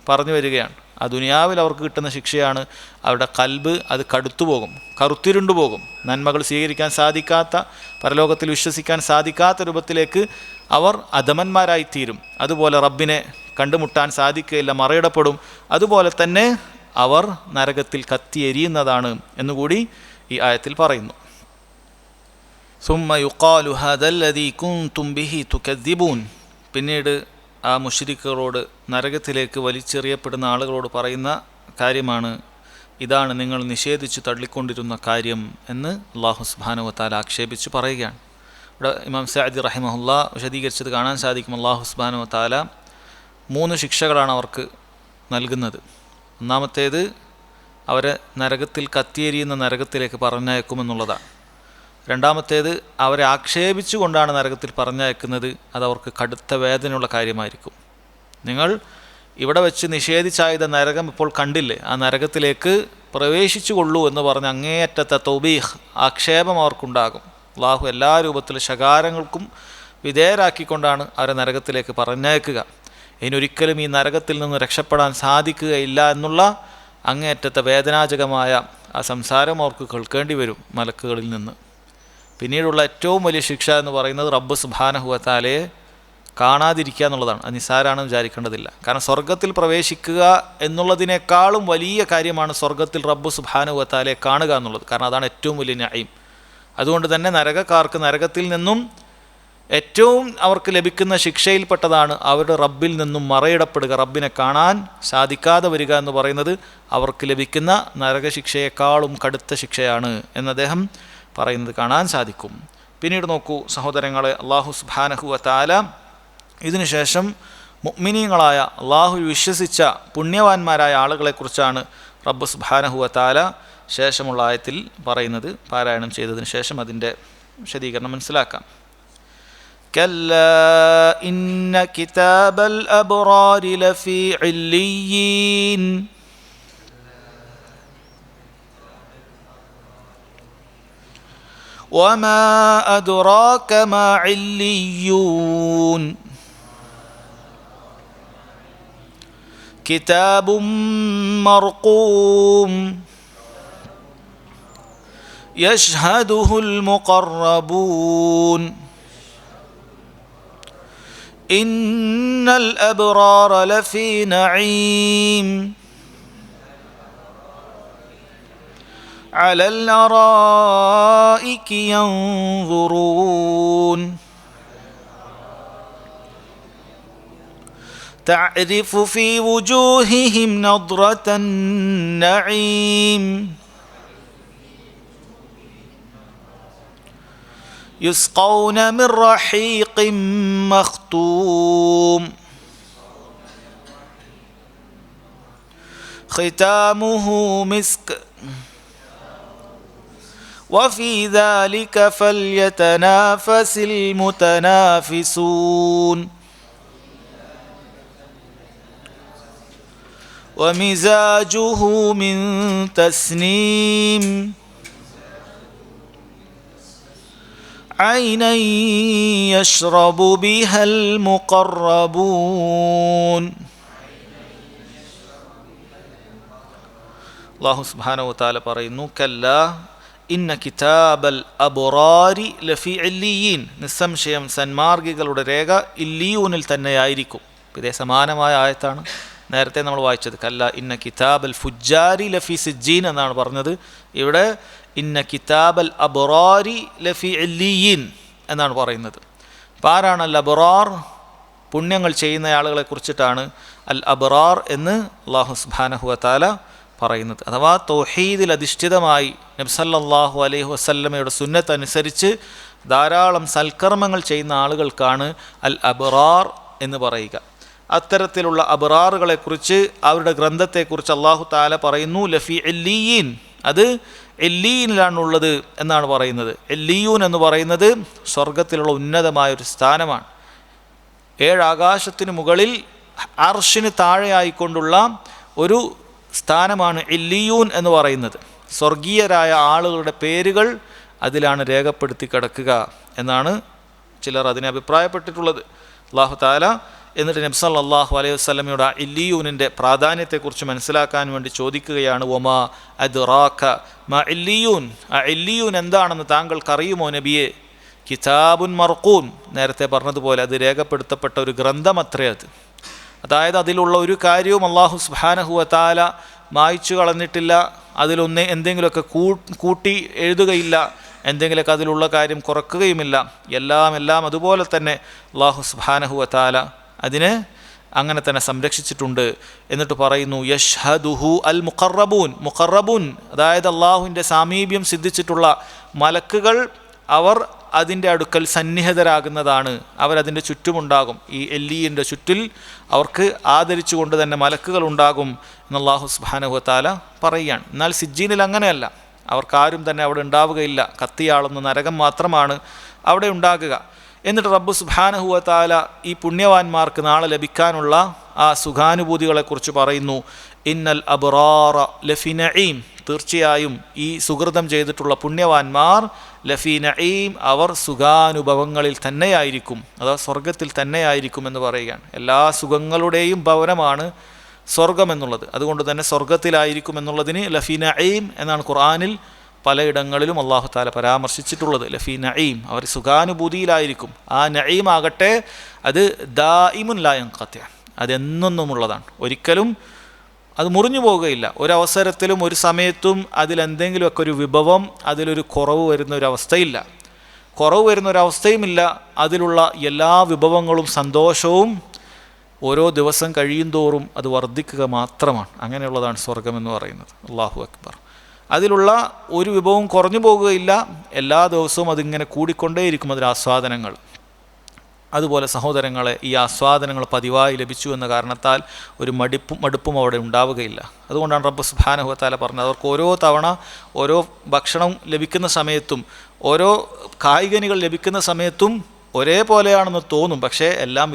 പറഞ്ഞു വരികയാണ്. ആ ദുനിയാവിൽ അവർക്ക് കിട്ടുന്ന ശിക്ഷയാണ് അവരുടെ കൽബ് അത് കടുത്തു പോകും, കറുത്തിരുണ്ടു പോകും. നന്മകൾ സ്വീകരിക്കാൻ സാധിക്കാത്ത, പരലോകത്തിൽ വിശ്വസിക്കാൻ സാധിക്കാത്ത രൂപത്തിലേക്ക് അവർ അധമന്മാരായിത്തീരും. അതുപോലെ റബ്ബിനെ കണ്ടുമുട്ടാൻ സാധിക്കുകയില്ല, മറയിടപ്പെടും. അതുപോലെ തന്നെ അവർ നരകത്തിൽ കത്തിയെരിയുന്നതാണ് എന്നുകൂടി ഈ ആയത്തിൽ പറയുന്നു. സുമ്മ യുഖാലു ഹാദല്ലദീ കുൻതും ബിഹി തുകദ്ദിബൂൻ, പിന്നീട് ആ മുശ്രിക്കുകളോട്, നരകത്തിലേക്ക് വലിച്ചെറിയപ്പെടുന്ന ആളുകളോട് പറയുന്ന കാര്യമാണ്, ഇതാണ് നിങ്ങൾ നിഷേധിച്ച് തള്ളിക്കൊണ്ടിരുന്ന കാര്യം എന്ന് അല്ലാഹു സുബ്ഹാനഹു വ തആല ആക്ഷേപിച്ച് പറയുകയാണ്. ഇവിടെ ഇമാം സഅദി റഹിമഹുല്ലാ വിശദീകരിച്ചത് കാണാൻ സാധിക്കും. അല്ലാഹു സുബ്ഹാനഹു വ തആല 3 ശിക്ഷകളാണ് അവർക്ക് നൽകുന്നത്. ഒന്നാമത്തേത് അവരെ നരകത്തിൽ കത്തിയെരിയുന്ന നരകത്തിലേക്ക് പറഞ്ഞയക്കുമെന്നുള്ളതാണ്. രണ്ടാമത്തേത് അവരെ ആക്ഷേപിച്ചുകൊണ്ടാണ് നരകത്തിൽ പറഞ്ഞയക്കുന്നത്. അതവർക്ക് കടുത്ത വേദനയുള്ള കാര്യമായിരിക്കും. നിങ്ങൾ ഇവിടെ വെച്ച് നിഷേധിച്ചായത് നരകം ഇപ്പോൾ കണ്ടില്ലേ, ആ നരകത്തിലേക്ക് പ്രവേശിച്ചു കൊള്ളൂ എന്ന് പറഞ്ഞ് അങ്ങേയറ്റത്തെ തൗബീഹ്, ആക്ഷേപം അവർക്കുണ്ടാകും. അല്ലാഹു എല്ലാ രൂപത്തിലും ശകാരങ്ങൾക്കും വിധേയരാക്കിക്കൊണ്ടാണ് അവരെ നരകത്തിലേക്ക് പറഞ്ഞയക്കുക. ഇനിയൊരിക്കലും ഈ നരകത്തിൽ നിന്ന് രക്ഷപ്പെടാൻ സാധിക്കുകയില്ല എന്നുള്ള അങ്ങേയറ്റത്തെ വേദനാജകമായ ആ സംസാരം അവർക്ക് കേൾക്കേണ്ടി വരും മലക്കുകളിൽ നിന്ന്. പിന്നീടുള്ള ഏറ്റവും വലിയ ശിക്ഷ എന്ന് പറയുന്നത് റബ്ബ് സുബ്ഹാനഹു വ തആലയെ കാണാതിരിക്കുക എന്നുള്ളതാണ്. അത് നിസ്സാരാണെന്ന് വിചാരിക്കേണ്ടതില്ല. കാരണം സ്വർഗത്തിൽ പ്രവേശിക്കുക എന്നുള്ളതിനേക്കാളും വലിയ കാര്യമാണ് സ്വർഗത്തിൽ റബ്ബ് സുബ്ഹാനഹു വ തആലയെ കാണുക എന്നുള്ളത്. കാരണം അതാണ് ഏറ്റവും വലിയ നഈം. അതുകൊണ്ട് തന്നെ നരകക്കാർക്ക് നരകത്തിൽ നിന്നും ഏറ്റവും അവർക്ക് ലഭിക്കുന്ന ശിക്ഷയിൽപ്പെട്ടതാണ് അവരുടെ റബ്ബിൽ നിന്നും മറയിടപ്പെടുക, റബ്ബിനെ കാണാൻ സാധിക്കാതെ വരിക എന്ന് പറയുന്നത് അവർക്ക് ലഭിക്കുന്ന നരകശിക്ഷയെക്കാളും കടുത്ത ശിക്ഷയാണ് എന്ന് അദ്ദേഹം പറയുന്നത് കാണാൻ സാധിക്കും. പിന്നീട് നോക്കൂ സഹോദരങ്ങളെ, അല്ലാഹു സുബ്ഹാനഹു വ തആല ഇതിനുശേഷം മുഅ്മിനീങ്ങളായ അല്ലാഹുവിൽ വിശ്വസിച്ച പുണ്യവാന്മാരായ ആളുകളെക്കുറിച്ചാണ് റബ്ബ് സുബ്ഹാനഹു വ തആല ശേഷമുള്ള ആയത്തിൽ പറയുന്നത്. പാരായണം ചെയ്തതിന് ശേഷം അതിൻ്റെ വിശദീകരണം മനസ്സിലാക്കാം. كلا إن كتاب الأبرار لفي عليين وما أدراك ما عليون كتاب مرقوم يشهده المقربون إن الأبرار لفي نعيم على الأرائك ينظرون تعرف في وجوههم نضرة النعيم يسقون من رحيق مختوم ختامه مسك وفي ذلك فليتنافس المتنافسون ومزاجه من تسنيم عينا يشرب بها المقربون. അല്ലാഹു സുബ്ഹാനഹു വ തആല പറയുന്നു, കല്ലാ ഇന്ന കിതാബൽ അബ്റാരി ലഫി ഇല്ലിയീൻ, നിസ്സംശയം സന്മാർഗികളുടെ രേഖ ഇല്ലിയൂനിൽ തന്നെയായിരിക്കും. ഇതേ സമാനമായ ആയത്താണ് നേരത്തെ നമ്മൾ വായിച്ചത്. കല്ല ഇന്ന കിതാബൽ ഫുജ്ജാരി ലഫി സിജ്ജീൻ എന്നാണ് പറഞ്ഞത്. ഇവിടെ ഇന്ന കിതാബൽ അബ്റാരി ലഫി ഇല്ലിയീൻ എന്നാണ് പറയുന്നത്. അപ്പോൾ ആരാണ് അൽ അബ്റാർ? പുണ്യങ്ങൾ ചെയ്യുന്ന ആളുകളെ കുറിച്ചിട്ടാണ് അൽ അബ്റാർ എന്ന് അല്ലാഹു സുബ്ഹാനഹു വ തആല പറയുന്നത്. അഥവാ തൗഹീദിൽ അധിഷ്ഠിതമായി നബി സല്ലല്ലാഹു അലൈഹി വസല്ലമയുടെ സുന്നത്ത് അനുസരിച്ച് ധാരാളം സൽക്കർമ്മങ്ങൾ ചെയ്യുന്ന ആളുകൾക്കാണ് അൽ അബ്റാർ എന്ന് പറയുക. അത്തരത്തിലുള്ള അബ്റാറുകളെക്കുറിച്ച് അവരുടെ ഗ്രന്ഥത്തെക്കുറിച്ച് അല്ലാഹു തആല പറയുന്നു ലഫി ഇല്ലിയീൻ, അത് എല്ലീനിലാണുള്ളത് എന്നാണ് പറയുന്നത്. എല്ലിയൂൻ എന്ന് പറയുന്നത് സ്വർഗത്തിലുള്ള ഉന്നതമായൊരു സ്ഥാനമാണ്. 7 ആകാശത്തിന് മുകളിൽ അർശിന് താഴെയായിക്കൊണ്ടുള്ള ഒരു സ്ഥാനമാണ് എല്ലിയൂൻ എന്ന് പറയുന്നത്. സ്വർഗീയരായ ആളുകളുടെ പേരുകൾ അതിലാണ് രേഖപ്പെടുത്തി കിടക്കുക എന്നാണ് ചിലർ അതിനെ അഭിപ്രായപ്പെട്ടിട്ടുള്ളത്. അല്ലാഹു തആല എന്നിട്ട് നബി സല്ലല്ലാഹു അലൈഹി വസല്ലമയുടെ ഇല്ലിയൂനിൻ്റെ പ്രാധാന്യത്തെക്കുറിച്ച് മനസ്സിലാക്കാൻ വേണ്ടി ചോദിക്കുകയാണ്, വമാ അദ്റാക മാ ഇല്ലിയൂൻ, ആ ഇല്ലിയൂൻ എന്താണെന്ന് താങ്കൾക്കറിയുമോ നബിയെ? കിതാബുൻ മർഖൂം, നേരത്തെ പറഞ്ഞതുപോലെ അത് രേഖപ്പെടുത്തപ്പെട്ട ഒരു ഗ്രന്ഥമത്രേ അത്. അതായത് അതിലുള്ള ഒരു കാര്യവും അല്ലാഹു സുബ്ഹാനഹു വ തആല മായ്ച്ചു കളഞ്ഞിട്ടില്ല. അതിലൊന്ന് എന്തെങ്കിലുമൊക്കെ കൂട്ടി എഴുതുകയില്ല, എന്തെങ്കിലുമൊക്കെ അതിലുള്ള കാര്യം കുറക്കുകയുമില്ല. എല്ലാം അതുപോലെ തന്നെ അല്ലാഹു സുബ്ഹാനഹു വ തആല അതിനെ അങ്ങനെ തന്നെ സംരക്ഷിച്ചിട്ടുണ്ട്. എന്നിട്ട് പറയുന്നു യഷ്ഹദുഹു അൽ മുഖറബൂൻ, അതായത് അള്ളാഹുവിൻ്റെ സാമീപ്യം സിദ്ധിച്ചിട്ടുള്ള മലക്കുകൾ അവർ അതിൻ്റെ അടുക്കൽ സന്നിഹിതരാകുന്നതാണ്. അവരതിൻ്റെ ചുറ്റുമുണ്ടാകും. ഈ എല്ലിയിൻ്റെ ചുറ്റിൽ അവർക്ക് ആദരിച്ചു കൊണ്ട് തന്നെ മലക്കുകൾ ഉണ്ടാകും എന്ന് അല്ലാഹു സുബ്ഹാനഹു വ തആല പറയുകയാണ്. എന്നാൽ സിജ്ജീനിൽ അങ്ങനെയല്ല, അവർക്കാരും തന്നെ അവിടെ ഉണ്ടാവുകയില്ല. കത്തിയാളുന്ന നരകം മാത്രമാണ് അവിടെ ഉണ്ടാകുക. എന്നിട്ട് റബ്ബ് സുബ്ഹാനഹു വ തആല ഈ പുണ്യവാന്മാർക്ക് നാളെ ലഭിക്കാനുള്ള ആ സുഖാനുഭൂതികളെക്കുറിച്ച് പറയുന്നു, ഇന്നൽ അബ്റാറ ലഫി നഈം, തീർച്ചയായും ഈ സുഹൃതം ചെയ്തിട്ടുള്ള പുണ്യവാന്മാർ ലഫി നഈം, അവർ സുഖാനുഭവങ്ങളിൽ തന്നെയായിരിക്കും, അഥവാ സ്വർഗത്തിൽ തന്നെയായിരിക്കും എന്ന് പറയുകയാണ്. എല്ലാ സുഖങ്ങളുടെയും ഭവനമാണ് സ്വർഗം എന്നുള്ളത്. അതുകൊണ്ട് തന്നെ സ്വർഗത്തിലായിരിക്കും എന്നുള്ളതിന് ലഫി നഈം എന്നാണ് ഖുർആനിൽ പലയിടങ്ങളിലും അല്ലാഹു തആല പരാമർശിച്ചിട്ടുള്ളത്. ലഫി നഈം, അവർ സുഖാനുഭൂതിയിലായിരിക്കും. ആ നഈം ആകട്ടെ അത് ദായിമുൻ ലാ യൻഖതി, അതെന്നൊന്നുമുള്ളതാണ്, ഒരിക്കലും അത് മുറിഞ്ഞു പോവുകയില്ല. ഒരവസരത്തിലും ഒരു സമയത്തും അതിലെന്തെങ്കിലുമൊക്കെ ഒരു വിഭവം, അതിലൊരു കുറവ് വരുന്ന ഒരവസ്ഥയില്ല, കുറവ് വരുന്ന ഒരവസ്ഥയുമില്ല. അതിലുള്ള എല്ലാ വിഭവങ്ങളും സന്തോഷവും ഓരോ ദിവസം കഴിയും തോറും അത് വർദ്ധിക്കുക മാത്രമാണ്. അങ്ങനെയുള്ളതാണ് സ്വർഗമെന്ന് പറയുന്നത്. അല്ലാഹു അക്ബർ. അതിലുള്ള ഒരു വിഭവവും കുറഞ്ഞു പോകുകയില്ല, എല്ലാ ദിവസവും അതിങ്ങനെ കൂടിക്കൊണ്ടേയിരിക്കും അതിൽ ആസ്വാദനങ്ങൾ. അതുപോലെ സഹോദരങ്ങളെ, ഈ ആസ്വാദനങ്ങൾ പതിവായി ലഭിച്ചു എന്ന കാരണത്താൽ ഒരു മടുപ്പും അവിടെ ഉണ്ടാവുകയില്ല. അതുകൊണ്ടാണ് റബ്ബ് സുബ്ഹാനഹു വ തആല പറഞ്ഞത്, അവർക്ക് ഓരോ തവണ ഓരോ ഭക്ഷണം ലഭിക്കുന്ന സമയത്തും ഓരോ കായ്കനികൾ ലഭിക്കുന്ന സമയത്തും ഒരേപോലെയാണെന്ന് തോന്നും, പക്ഷേ എല്ലാം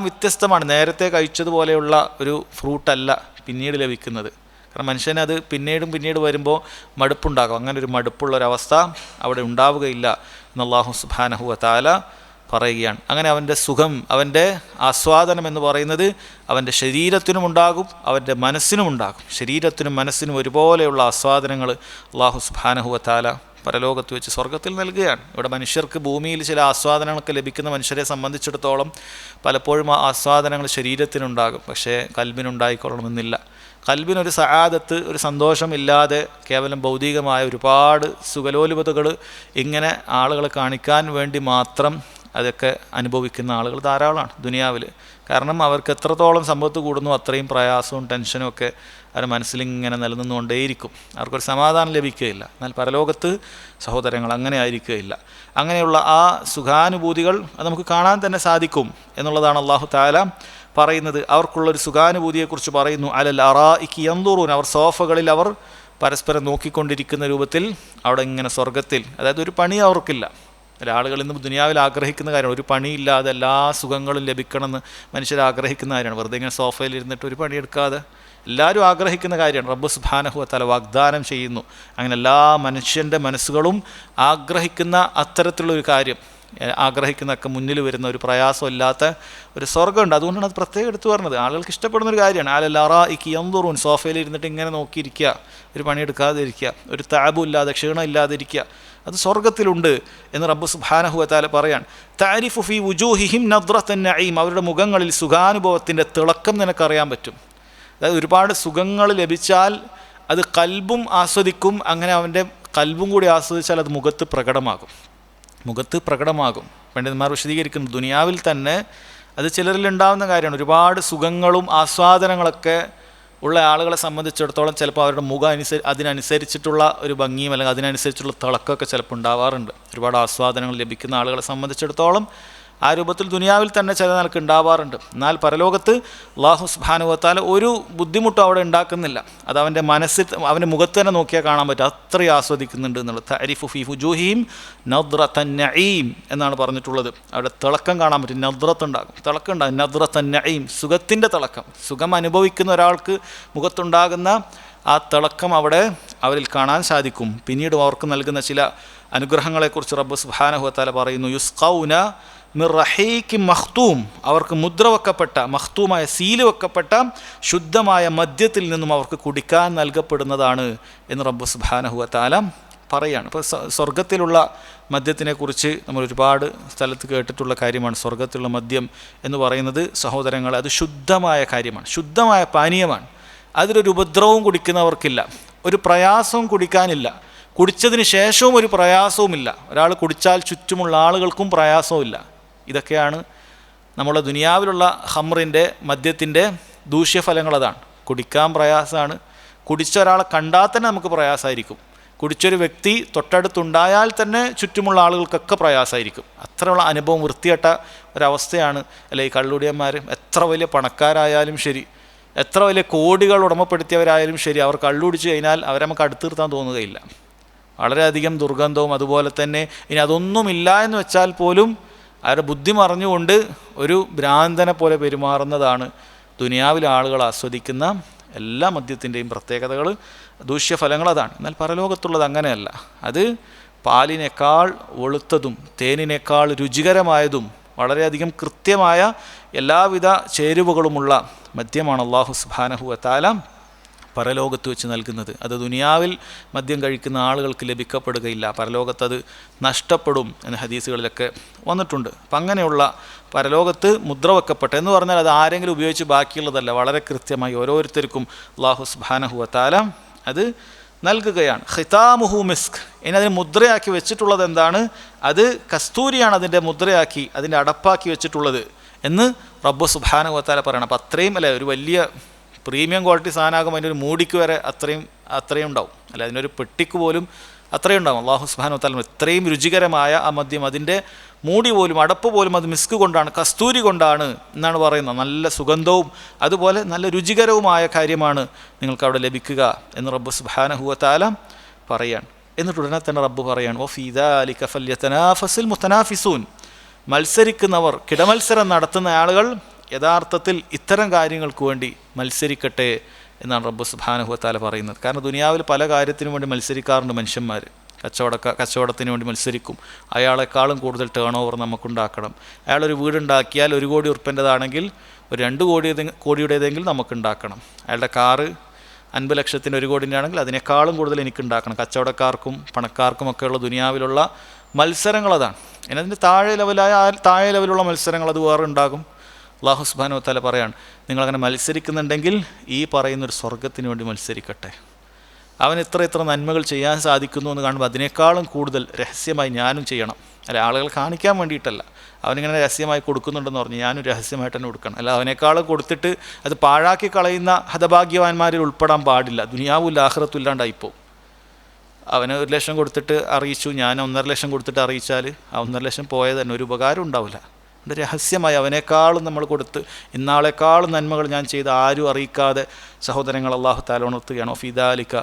വ്യത്യസ്തമാണ്. നേരത്തെ കഴിച്ചതുപോലെയുള്ള ഒരു ഫ്രൂട്ടല്ല പിന്നീട് ലഭിക്കുന്നത്. കാരണം മനുഷ്യന് അത് പിന്നീട് വരുമ്പോൾ മടുപ്പുണ്ടാകും. അങ്ങനെ ഒരു മടുപ്പുള്ളൊരവസ്ഥ അവിടെ ഉണ്ടാവുകയില്ല എന്ന് അല്ലാഹു സുബ്ഹാനഹു വ തആല പറയുകയാണ്. അങ്ങനെ അവൻ്റെ സുഖം, അവൻ്റെ ആസ്വാദനം എന്ന് പറയുന്നത് അവൻ്റെ ശരീരത്തിനുമുണ്ടാകും, അവൻ്റെ മനസ്സിനുമുണ്ടാകും. ശരീരത്തിനും മനസ്സിനും ഒരുപോലെയുള്ള ആസ്വാദനങ്ങൾ അല്ലാഹു സുബ്ഹാനഹു വ തആല പരലോകത്ത് വെച്ച് സ്വർഗത്തിൽ നൽകുകയാണ്. ഇവിടെ മനുഷ്യർക്ക് ഭൂമിയിൽ ചില ആസ്വാദനങ്ങളൊക്കെ ലഭിക്കുന്ന മനുഷ്യരെ സംബന്ധിച്ചിടത്തോളം പലപ്പോഴും ആ ആസ്വാദനങ്ങൾ ശരീരത്തിനുണ്ടാകും, പക്ഷേ കൽബിനുണ്ടായിക്കൊള്ളണമെന്നില്ല. കൽബിനൊരു സആദത്ത്, ഒരു സന്തോഷം ഇല്ലാതെ കേവലം ഭൗതികമായ ഒരുപാട് സുഖലോലുപതകൾ ഇങ്ങനെ ആളുകളെ കാണിക്കാൻ വേണ്ടി മാത്രം അതൊക്കെ അനുഭവിക്കുന്ന ആളുകൾ ധാരാളമാണ് ദുനിയാവിൽ. കാരണം അവർക്ക് എത്രത്തോളം സമ്പത്ത് കൂടുന്നു അത്രയും പ്രയാസവും ടെൻഷനും ഒക്കെ അവരുടെ മനസ്സിലിങ്ങനെ നിലനിന്നുകൊണ്ടേയിരിക്കും. അവർക്കൊരു സമാധാനം ലഭിക്കുകയില്ല. എന്നാൽ പരലോകത്ത് സഹോദരങ്ങൾ അങ്ങനെ ആയിരിക്കുകയില്ല. അങ്ങനെയുള്ള ആ സുഖാനുഭൂതികൾ അത് നമുക്ക് കാണാൻ തന്നെ സാധിക്കും എന്നുള്ളതാണ് അല്ലാഹു തആല പറയുന്നത്. അവർക്കുള്ളൊരു സുഖാനുഭൂതിയെക്കുറിച്ച് പറയുന്നു, അലൽ അറാഇകി യൻദുറൂൻ, അവർ സോഫകളിൽ അവർ പരസ്പരം നോക്കിക്കൊണ്ടിരിക്കുന്ന രൂപത്തിൽ അവിടെ ഇങ്ങനെ സ്വർഗത്തിൽ, അതായത് ഒരു പണി അവർക്കില്ല. ആളുകൾ ഇന്ന് ദുനിയാവിൽ ആഗ്രഹിക്കുന്ന കാര്യമാണ്, ഒരു പണിയില്ലാതെ എല്ലാ സുഖങ്ങളും ലഭിക്കണമെന്ന് മനുഷ്യർ ആഗ്രഹിക്കുന്ന കാര്യമാണ്. വെറുതെ ഇങ്ങനെ സോഫയിൽ ഇരുന്നിട്ട് ഒരു പണിയെടുക്കാതെ എല്ലാവരും ആഗ്രഹിക്കുന്ന കാര്യമാണ്. റബ്ബ് സുബ്ഹാനഹു വ തആല വാഗ്ദാനം ചെയ്യുന്നു. അങ്ങനെ എല്ലാ മനുഷ്യൻ്റെ മനസ്സുകളും ആഗ്രഹിക്കുന്ന അത്തരത്തിലുള്ളൊരു കാര്യം, ആഗ്രഹിക്കുന്നതൊക്കെ മുന്നിൽ വരുന്ന ഒരു പ്രയാസമില്ലാത്ത ഒരു സ്വർഗ്ഗമുണ്ട്. അതുകൊണ്ടാണ് അത് പ്രത്യേകം എടുത്തു പറഞ്ഞത്. ആളുകൾക്ക് ഇഷ്ടപ്പെടുന്നൊരു കാര്യമാണ്. അലൽ അറാഇകി യൻദുറൂൻ, സോഫയിൽ ഇരുന്നിട്ട് ഇങ്ങനെ നോക്കിയിരിക്കുക, ഒരു പണിയെടുക്കാതെ ഇരിക്കുക, ഒരു താബും ഇല്ലാതെ ക്ഷീണം ഇല്ലാതെ ഇരിക്കുക, അത് സ്വർഗത്തിലുണ്ട് എന്ന് റബ്ബ് സുബ്ഹാനഹു വ തആല പറയാണ്. തഅരിഫു ഫീ വുജൂഹിഹിം നദ്റത്തൻ നഈം, അവരുടെ മുഖങ്ങളിൽ സുഖാനുഭവത്തിൻ്റെ തിളക്കം നിനക്കറിയാൻ പറ്റും. അതായത് ഒരുപാട് സുഖങ്ങൾ ലഭിച്ചാൽ അത് കൽബും ആസ്വദിക്കും. അങ്ങനെ അവൻ്റെ കൽബും കൂടി ആസ്വദിച്ചാൽ അത് മുഖത്ത് പ്രകടമാകും. പണ്ഡിതന്മാർ വിശദീകരിക്കുന്നു, ദുനിയാവിൽ തന്നെ അത് ചിലരിൽ ഉണ്ടാകുന്ന കാര്യമാണ്. ഒരുപാട് സുഖങ്ങളും ആസ്വാദനങ്ങളൊക്കെ ഉള്ള ആളുകളെ സംബന്ധിച്ചിടത്തോളം ചിലപ്പോൾ അവരുടെ മുഖം അതിനനുസരിച്ചിട്ടുള്ള ഒരു ഭംഗിയും അല്ലെങ്കിൽ അതിനനുസരിച്ചുള്ള തിളക്കമൊക്കെ ചിലപ്പോൾ ഉണ്ടാവാറുണ്ട്. ഒരുപാട് ആസ്വാദനങ്ങൾ ലഭിക്കുന്ന ആളുകളെ സംബന്ധിച്ചിടത്തോളം ആ രൂപത്തിൽ ദുനിയാവിൽ തന്നെ ചില നിലക്ക് ഉണ്ടാവാറുണ്ട്. എന്നാൽ പരലോകത്ത് അല്ലാഹു സുബ്ഹാനഹു വ തആല ഒരു ബുദ്ധിമുട്ടും അവിടെ ഉണ്ടാക്കുന്നില്ല. അത് അവൻ്റെ മനസ്സിൽ, അവൻ്റെ മുഖത്ത് തന്നെ നോക്കിയാൽ കാണാൻ പറ്റും, അത്രയും ആസ്വദിക്കുന്നുണ്ട് എന്നുള്ളത്. തഅരിഫു ഫീ വുജൂഹിഹിം നദ്റത്തൻ നഈം എന്നാണ് പറഞ്ഞിട്ടുള്ളത്. അവിടെ തിളക്കം കാണാൻ പറ്റും, നദ്റത്ത് ഉണ്ടാകും, തിളക്കം ഉണ്ടാകും. നദ്റത്തൻ നഈം, സുഖത്തിൻ്റെ തിളക്കം. സുഖം അനുഭവിക്കുന്ന ഒരാൾക്ക് മുഖത്തുണ്ടാകുന്ന ആ തിളക്കം അവിടെ അവരിൽ കാണാൻ സാധിക്കും. പിന്നീട് അവർക്ക് നൽകുന്ന ചില അനുഗ്രഹങ്ങളെക്കുറിച്ച് റബ്ബ് സുബ്ഹാനഹു വ തആല പറയുന്നു, യുസ്ഖൗന മിർ റഹീഖിൻ മഖ്തൂം, അവർക്ക് മുദ്ര വെക്കപ്പെട്ട, മഖ്തൂമായ സീല് വെക്കപ്പെട്ട ശുദ്ധമായ മദ്യത്തിൽ നിന്നും അവർക്ക് കുടിക്കാൻ നൽകപ്പെടുന്നതാണ് എന്ന് റബ്ബ് സുബ്ഹാനഹു വ തആല പറയാണ്. ഇപ്പോൾ സ്വർഗത്തിലുള്ള മദ്യത്തിനെക്കുറിച്ച് നമ്മൾ ഒരുപാട് സ്ഥലത്ത് കേട്ടിട്ടുള്ള കാര്യമാണ്. സ്വർഗത്തിലുള്ള മദ്യം എന്ന് പറയുന്നത് സഹോദരങ്ങളെ അത് ശുദ്ധമായ കാര്യമാണ്, ശുദ്ധമായ പാനീയമാണ്. അതിലൊരു ഉപദ്രവവും കുടിക്കുന്നവർക്കില്ല, ഒരു പ്രയാസവും കുടിക്കാനില്ല, കുടിച്ചതിന് ശേഷവും ഒരു പ്രയാസവുമില്ല. ഒരാൾ കുടിച്ചാൽ ചുറ്റുമുള്ള ആളുകൾക്കും പ്രയാസവുമില്ല. ഇതൊക്കെയാണ് നമ്മുടെ ദുനിയാവിലുള്ള ഖംറിൻ്റെ, മദ്യത്തിൻ്റെ ദൂഷ്യഫലങ്ങൾ. അതാണ്, കുടിക്കാൻ പ്രയാസമാണ്. കുടിച്ച ഒരാളെ കണ്ടാൽ തന്നെ നമുക്ക് പ്രയാസമായിരിക്കും. കുടിച്ചൊരു വ്യക്തി തൊട്ടടുത്തുണ്ടായാൽ തന്നെ ചുറ്റുമുള്ള ആളുകൾക്കൊക്കെ പ്രയാസമായിരിക്കും. അത്രയുള്ള അനുഭവം, വൃത്തികെട്ട ഒരവസ്ഥയാണ് അല്ലെ ഈ കള്ളുടിയന്മാർ. എത്ര വലിയ പണക്കാരായാലും ശരി, എത്ര വലിയ കോടികൾ ഉടമപ്പെടുത്തിയവരായാലും ശരി, അവർ കള്ളുടിച്ച് കഴിഞ്ഞാൽ അവരെ നമുക്ക് അടുത്ത് നിർത്താൻ തോന്നുകയില്ല. വളരെയധികം ദുർഗന്ധവും. അതുപോലെ തന്നെ ഇനി അതൊന്നുമില്ല എന്ന് വെച്ചാൽ പോലും അവരുടെ ബുദ്ധി മറിഞ്ഞുകൊണ്ട് ഒരു ഭ്രാന്തനെ പോലെ പെരുമാറുന്നതാണ് ദുനിയാവിലെ ആളുകൾ ആസ്വദിക്കുന്ന എല്ലാ മദ്യത്തിൻ്റെയും പ്രത്യേകതകൾ, ദൂഷ്യഫലങ്ങൾ അതാണ്. എന്നാൽ പരലോകത്തുള്ളത് അങ്ങനെയല്ല. അത് പാലിനേക്കാൾ വെളുത്തതും തേനിനേക്കാൾ രുചികരമായതും വളരെയധികം കൃത്യമായ എല്ലാവിധ ചേരുവകളുമുള്ള മദ്യമാണ് അല്ലാഹു സുബ്ഹാനഹു വ തആല പരലോകത്ത് വെച്ച് നൽകുന്നത്. അത് ദുനിയാവിൽ മദ്യം കഴിക്കുന്ന ആളുകൾക്ക് ലഭിക്കപ്പെടുകയില്ല, പരലോകത്ത് അത് നഷ്ടപ്പെടും എന്ന് ഹദീസുകളിലൊക്കെ വന്നിട്ടുണ്ട്. അപ്പം അങ്ങനെയുള്ള പരലോകത്ത് മുദ്ര വെക്കപ്പെട്ട എന്ന് പറഞ്ഞാൽ അത് ആരെങ്കിലും ഉപയോഗിച്ച് ബാക്കിയുള്ളതല്ല, വളരെ കൃത്യമായി ഓരോരുത്തർക്കും അല്ലാഹു സുബ്ഹാനഹു വ തആല അത് നൽകുകയാണ്. ഖിതാമുഹു മിസ്ക്, ഇനി അതിന് മുദ്രയാക്കി വെച്ചിട്ടുള്ളത് എന്താണ്? അത് കസ്തൂരിയാണ് അതിൻ്റെ മുദ്രയാക്കി, അതിൻ്റെ അടപ്പാക്കി വെച്ചിട്ടുള്ളത് എന്ന് റബ്ബ് സുബ്ഹാനഹു വ തആല പറയണം. അപ്പം അത്രയും അല്ലേ, ഒരു വലിയ പ്രീമിയം ക്വാളിറ്റി സാധനമാകുമ്പോൾ അതിൻ്റെ ഒരു മൂടിക്ക് വരെ അത്രയും ഉണ്ടാവും, അല്ല അതിനൊരു പെട്ടിക്ക് പോലും അത്രയും ഉണ്ടാവും. അല്ലാഹു സുബ്ഹാനഹു വ തആല ഇത്രയും രുചികരമായ ആ മദ്യം, അതിൻ്റെ മൂടി പോലും അടപ്പ് പോലും അത് മിസ്ക് കൊണ്ടാണ്, കസ്തൂരി കൊണ്ടാണ് എന്നാണ് പറയുന്നത്. നല്ല സുഗന്ധവും അതുപോലെ നല്ല രുചികരവുമായ കാര്യമാണ് നിങ്ങൾക്ക് അവിടെ ലഭിക്കുക എന്ന് റബ്ബ് സുബ്ഹാനഹു വ തആല പറയാണ്. എന്നിട്ട് ഉടനെ തന്നെ റബ്ബ് പറയാണ്, വഫീ ദാലിക ഫല്യതനാഫസിൽ മുതനാഫിസൂൻ, മത്സരിക്കുന്നവർ, കിടമത്സരം നടത്തുന്ന ആളുകൾ യഥാർത്ഥത്തിൽ ഇത്തരം കാര്യങ്ങൾക്ക് വേണ്ടി മത്സരിക്കട്ടെ എന്നാണ് റബ്ബ് സുബ്ഹാനഹു വ തആല പറയുന്നത്. കാരണം ദുനിയാവിൽ പല കാര്യത്തിനും വേണ്ടി മത്സരിക്കാറുണ്ട് മനുഷ്യന്മാർ. കച്ചവടത്തിന് വേണ്ടി മത്സരിക്കും. അയാളെക്കാളും കൂടുതൽ ടേൺ ഓവർ നമുക്കുണ്ടാക്കണം. അയാളൊരു വീടുണ്ടാക്കിയാൽ 1 കോടി ഉറുപ്പ്യൻ്റെതാണെങ്കിൽ ഒരു 2 കോടിയുടേതെങ്കിലും നമുക്കുണ്ടാക്കണം. അയാളുടെ കാറ് 50 ലക്ഷത്തിന് 1 കോടിൻ്റെ ആണെങ്കിൽ അതിനേക്കാളും കൂടുതൽ എനിക്കുണ്ടാക്കണം. കച്ചവടക്കാർക്കും പണക്കാർക്കുമൊക്കെയുള്ള ദുനിയാവിലുള്ള മത്സരങ്ങൾ അതാണ്. ഇനി അതിൻ്റെ താഴെ ലെവലുള്ള മത്സരങ്ങൾ അത് വേറെ ഉണ്ടാകും. അല്ലാഹു സുബ്ഹാനഹു വ തആല പറയാണ്, നിങ്ങളങ്ങനെ മത്സരിക്കുന്നുണ്ടെങ്കിൽ ഈ പറയുന്നൊരു സ്വർഗത്തിന് വേണ്ടി മത്സരിക്കട്ടെ. അവൻ ഇത്ര നന്മകൾ ചെയ്യാൻ സാധിക്കുന്നു എന്ന് കാണുമ്പോൾ അതിനേക്കാളും കൂടുതൽ രഹസ്യമായി ഞാനും ചെയ്യണം. അല്ല, ആളുകൾ കാണിക്കാൻ വേണ്ടിയിട്ടല്ല. അവനിങ്ങനെ രഹസ്യമായി കൊടുക്കുന്നുണ്ടെന്ന് പറഞ്ഞ് ഞാനും രഹസ്യമായിട്ട് തന്നെ കൊടുക്കണം. അല്ല, അവനേക്കാളും കൊടുത്തിട്ട് അത് പാഴാക്കി കളയുന്ന ഹതഭാഗ്യവാന്മാരിൽ ഉൾപ്പെടാൻ പാടില്ല. ദുനിയാവും ആഖിറത്തും ഇല്ലാണ്ടായിപ്പോവും. അവന് 1 ലക്ഷം കൊടുത്തിട്ട് അറിയിച്ചു, ഞാൻ 1.5 ലക്ഷം കൊടുത്തിട്ട് അറിയിച്ചാൽ ആ 1.5 ലക്ഷം പോയത് തന്നെ ഒരു ഉപകാരം ഉണ്ടാവില്ല. അത് രഹസ്യമായി അവനേക്കാളും നമ്മൾ കൊടുത്ത് ഇന്നാളെക്കാളും നന്മകൾ ഞാൻ ചെയ്ത് ആരും അറിയിക്കാതെ സഹോദരങ്ങൾ അല്ലാഹു തആല ഉണർത്തുകയാണ്, ഫീ ദാലിക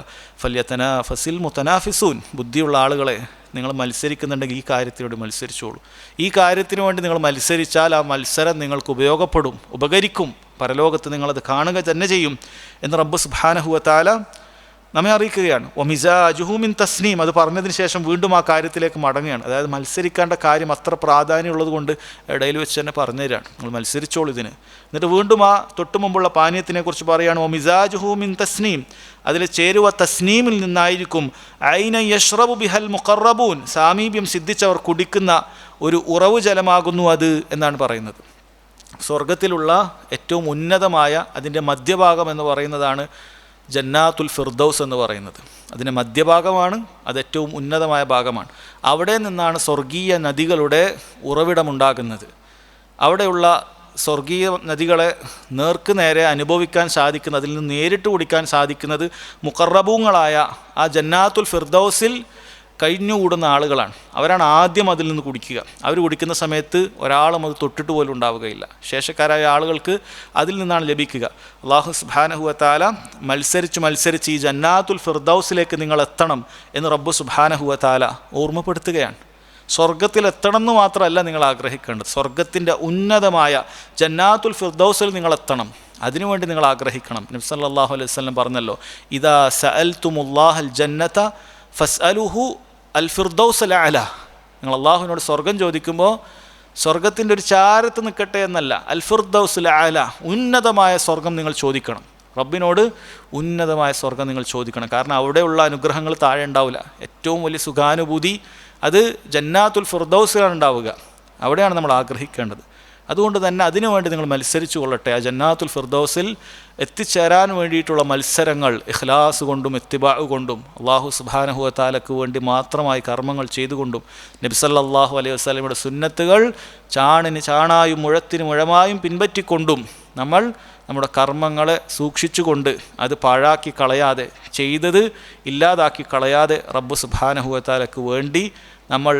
ഫല്യതനാഫസിൽ മുതനാഫിസൂൻ. ബുദ്ധിയുള്ള ആളുകളെ, നിങ്ങൾ മത്സരിക്കുന്നുണ്ടെങ്കിൽ ഈ കാര്യത്തിനോട് മത്സരിച്ചോളൂ. ഈ കാര്യത്തിന് വേണ്ടി നിങ്ങൾ മത്സരിച്ചാൽ ആ മത്സരം നിങ്ങൾക്ക് ഉപകരിക്കും. പരലോകത്ത് നിങ്ങളത് കാണുക തന്നെ ചെയ്യും എന്ന് റബ്ബ് സുബ്ഹാനഹു വ തആല നമ്മെ അറിയിക്കുകയാണ്. വമിസാജുഹു മിൻ തസ്നീം. അത് പറഞ്ഞതിന് ശേഷം വീണ്ടും ആ കാര്യത്തിലേക്ക് മടങ്ങുകയാണ്. അതായത് മത്സരിക്കേണ്ട കാര്യം അത്ര പ്രാധാന്യമുള്ളത് കൊണ്ട് ഇടയിൽ വെച്ച് തന്നെ പറഞ്ഞു തരാണ്, നിങ്ങൾ മത്സരിച്ചോളൂ ഇതിന്. എന്നിട്ട് വീണ്ടും ആ തൊട്ടു മുമ്പുള്ള പാനീയത്തിനെ കുറിച്ച് പറയുകയാണ്, വമിസാജുഹു മിൻ തസ്നീം. അതിൽ ചേരുവ തസ്നീമിൽ നിന്നായിരിക്കും. ഐന യശ്റബു ബിഹൽ മുഖറബൂൻ. സാമീപ്യം സിദ്ധിച്ചവർ കുടിക്കുന്ന ഒരു ഉറവ് ജലമാകുന്നു അത് എന്നാണ് പറയുന്നത്. സ്വർഗത്തിലുള്ള ഏറ്റവും ഉന്നതമായ അതിൻ്റെ മധ്യഭാഗം എന്ന് പറയുന്നതാണ് ജന്നാത്തുൽ ഫിർദൗസ് എന്ന് പറയുന്നത്. അതിൻ്റെ മധ്യഭാഗമാണ്, അത് ഏറ്റവും ഉന്നതമായ ഭാഗമാണ്. അവിടെ നിന്നാണ് സ്വർഗീയ നദികളുടെ ഉറവിടമുണ്ടാകുന്നത്. അവിടെയുള്ള സ്വർഗീയ നദികളെ നേർക്ക് നേരെ അനുഭവിക്കാൻ സാധിക്കുന്നത്, അതിൽ നിന്ന് നേരിട്ട് കുടിക്കാൻ സാധിക്കുന്നത് മുഖറബൂങ്ങളായ ആ ജന്നാത്തുൽ ഫിർദൗസിൽ കഴിഞ്ഞുകൂടുന്ന ആളുകളാണ്. അവരാണ് ആദ്യം അതിൽ നിന്ന് കുടിക്കുക. അവർ കുടിക്കുന്ന സമയത്ത് ഒരാളും അത് തൊട്ടിട്ട് പോലും ഉണ്ടാവുകയില്ല. ശേഷക്കാരായ ആളുകൾക്ക് അതിൽ നിന്നാണ് ലഭിക്കുക. അല്ലാഹു സുബ്ഹാനഹു വ തആല മത്സരിച്ച് ഈ ജന്നാത്തുൽ ഫിർദൗസിലേക്ക് നിങ്ങൾ എത്തണം എന്ന് റബ്ബ് സുബ്ഹാനഹു വ തആല ഓർമ്മപ്പെടുത്തുകയാണ്. സ്വർഗത്തിലെത്തണം എന്ന് മാത്രമല്ല നിങ്ങൾ ആഗ്രഹിക്കേണ്ടത്, സ്വർഗത്തിൻ്റെ ഉന്നതമായ ജന്നാത്തുൽ ഫിർദൗസിൽ നിങ്ങൾ എത്തണം. അതിനുവേണ്ടി നിങ്ങൾ ആഗ്രഹിക്കണം. നബി സല്ലല്ലാഹു അലൈഹി വസല്ലം പറഞ്ഞല്ലോ, ഇദാ സഅൽതുമുല്ലാഹൽ ജന്നത ഫസ്അലുഹു അൽ ഫിർദൗസ് അൽ അഅല. നിങ്ങൾ അള്ളാഹുവിനോട് സ്വർഗം ചോദിക്കുമ്പോൾ സ്വർഗത്തിൻ്റെ ഒരു ചാരത്ത് നിൽക്കട്ടെ എന്നല്ല, അൽ ഫിർദൗസ് അൽ അഅല, ഉന്നതമായ സ്വർഗം നിങ്ങൾ ചോദിക്കണം. റബ്ബിനോട് ഉന്നതമായ സ്വർഗം നിങ്ങൾ ചോദിക്കണം. കാരണം അവിടെയുള്ള അനുഗ്രഹങ്ങൾ താഴെ ഉണ്ടാവില്ല. ഏറ്റവും വലിയ സുഖാനുഭൂതി അത് ജന്നാത്തുൽ ഫിർദൗസിലാണ് ഉണ്ടാവുക. അവിടെയാണ് നമ്മൾ ആഗ്രഹിക്കേണ്ടത്. അതുകൊണ്ട് തന്നെ അതിനുവേണ്ടി നിങ്ങൾ മത്സരിച്ചു കൊള്ളട്ടെ. ആ ജന്നാത്തുൽ ഫിർദൗസിൽ എത്തിച്ചേരാൻ വേണ്ടിയിട്ടുള്ള മത്സരങ്ങൾ ഇഖ്ലാസ് കൊണ്ടും ഇത്തിബാഅ് കൊണ്ടും അല്ലാഹു സുബ്ഹാനഹു വ തആലക്ക് വേണ്ടി മാത്രമായി കർമ്മങ്ങൾ ചെയ്തുകൊണ്ടും നബി സല്ലല്ലാഹു അലൈഹി വസല്ലമയുടെ സുന്നത്തുകൾ ചാണിന് ചാണായും മുഴത്തിന് മുഴമായും പിൻപറ്റിക്കൊണ്ടും നമ്മൾ നമ്മുടെ കർമ്മങ്ങളെ സൂക്ഷിച്ചുകൊണ്ട് അത് പാഴാക്കി കളയാതെ, ചെയ്തത് ഇല്ലാതാക്കി കളയാതെ റബ്ബ് സുബ്ഹാനഹു വ തആലക്ക് വേണ്ടി നമ്മൾ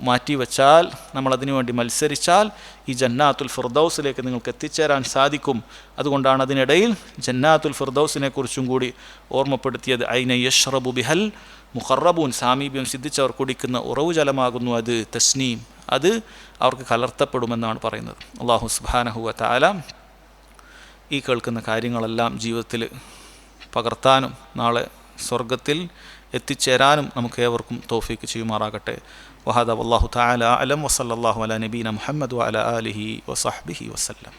മാറ്റിവെച്ചാൽ, നമ്മൾ അതിനു വേണ്ടി മത്സരിച്ചാൽ ഈ ജന്നാത്തുൽ ഫിർദൗസിലേക്ക് നിങ്ങൾക്ക് എത്തിച്ചേരാൻ സാധിക്കും. അതുകൊണ്ടാണ് അതിനിടയിൽ ജന്നാത്തുൽ ഫിർദൗസിനെ കുറിച്ചും കൂടി ഓർമ്മപ്പെടുത്തിയത്. ഐന യശ്റബു ബിഹൽ മുഖറബൂൻ. സാമീപ്യം സിദ്ധിച്ചവർ കുടിക്കുന്ന ഉറവു ജലമാകുന്നു അത്. തസ്നീം, അത് അവർക്ക് കലർത്തപ്പെടുമെന്നാണ് പറയുന്നത്. അല്ലാഹു സുബ്ഹാനഹു വ തആല ഈ കേൾക്കുന്ന കാര്യങ്ങളെല്ലാം ജീവിതത്തിൽ പകർത്താനും നാളെ സ്വർഗത്തിൽ എത്തിച്ചേരാനും നമുക്ക് ഏവർക്കും തൗഫീക്ക് ചെയ്യുമാറാകട്ടെ. വഹദ വല്ലാഹു തആല അലം വസല്ലല്ലാഹു അലാ നബീന മുഹമ്മദ് വഅലാ ആലിഹി വസഹ്ബിഹി വസല്ലം.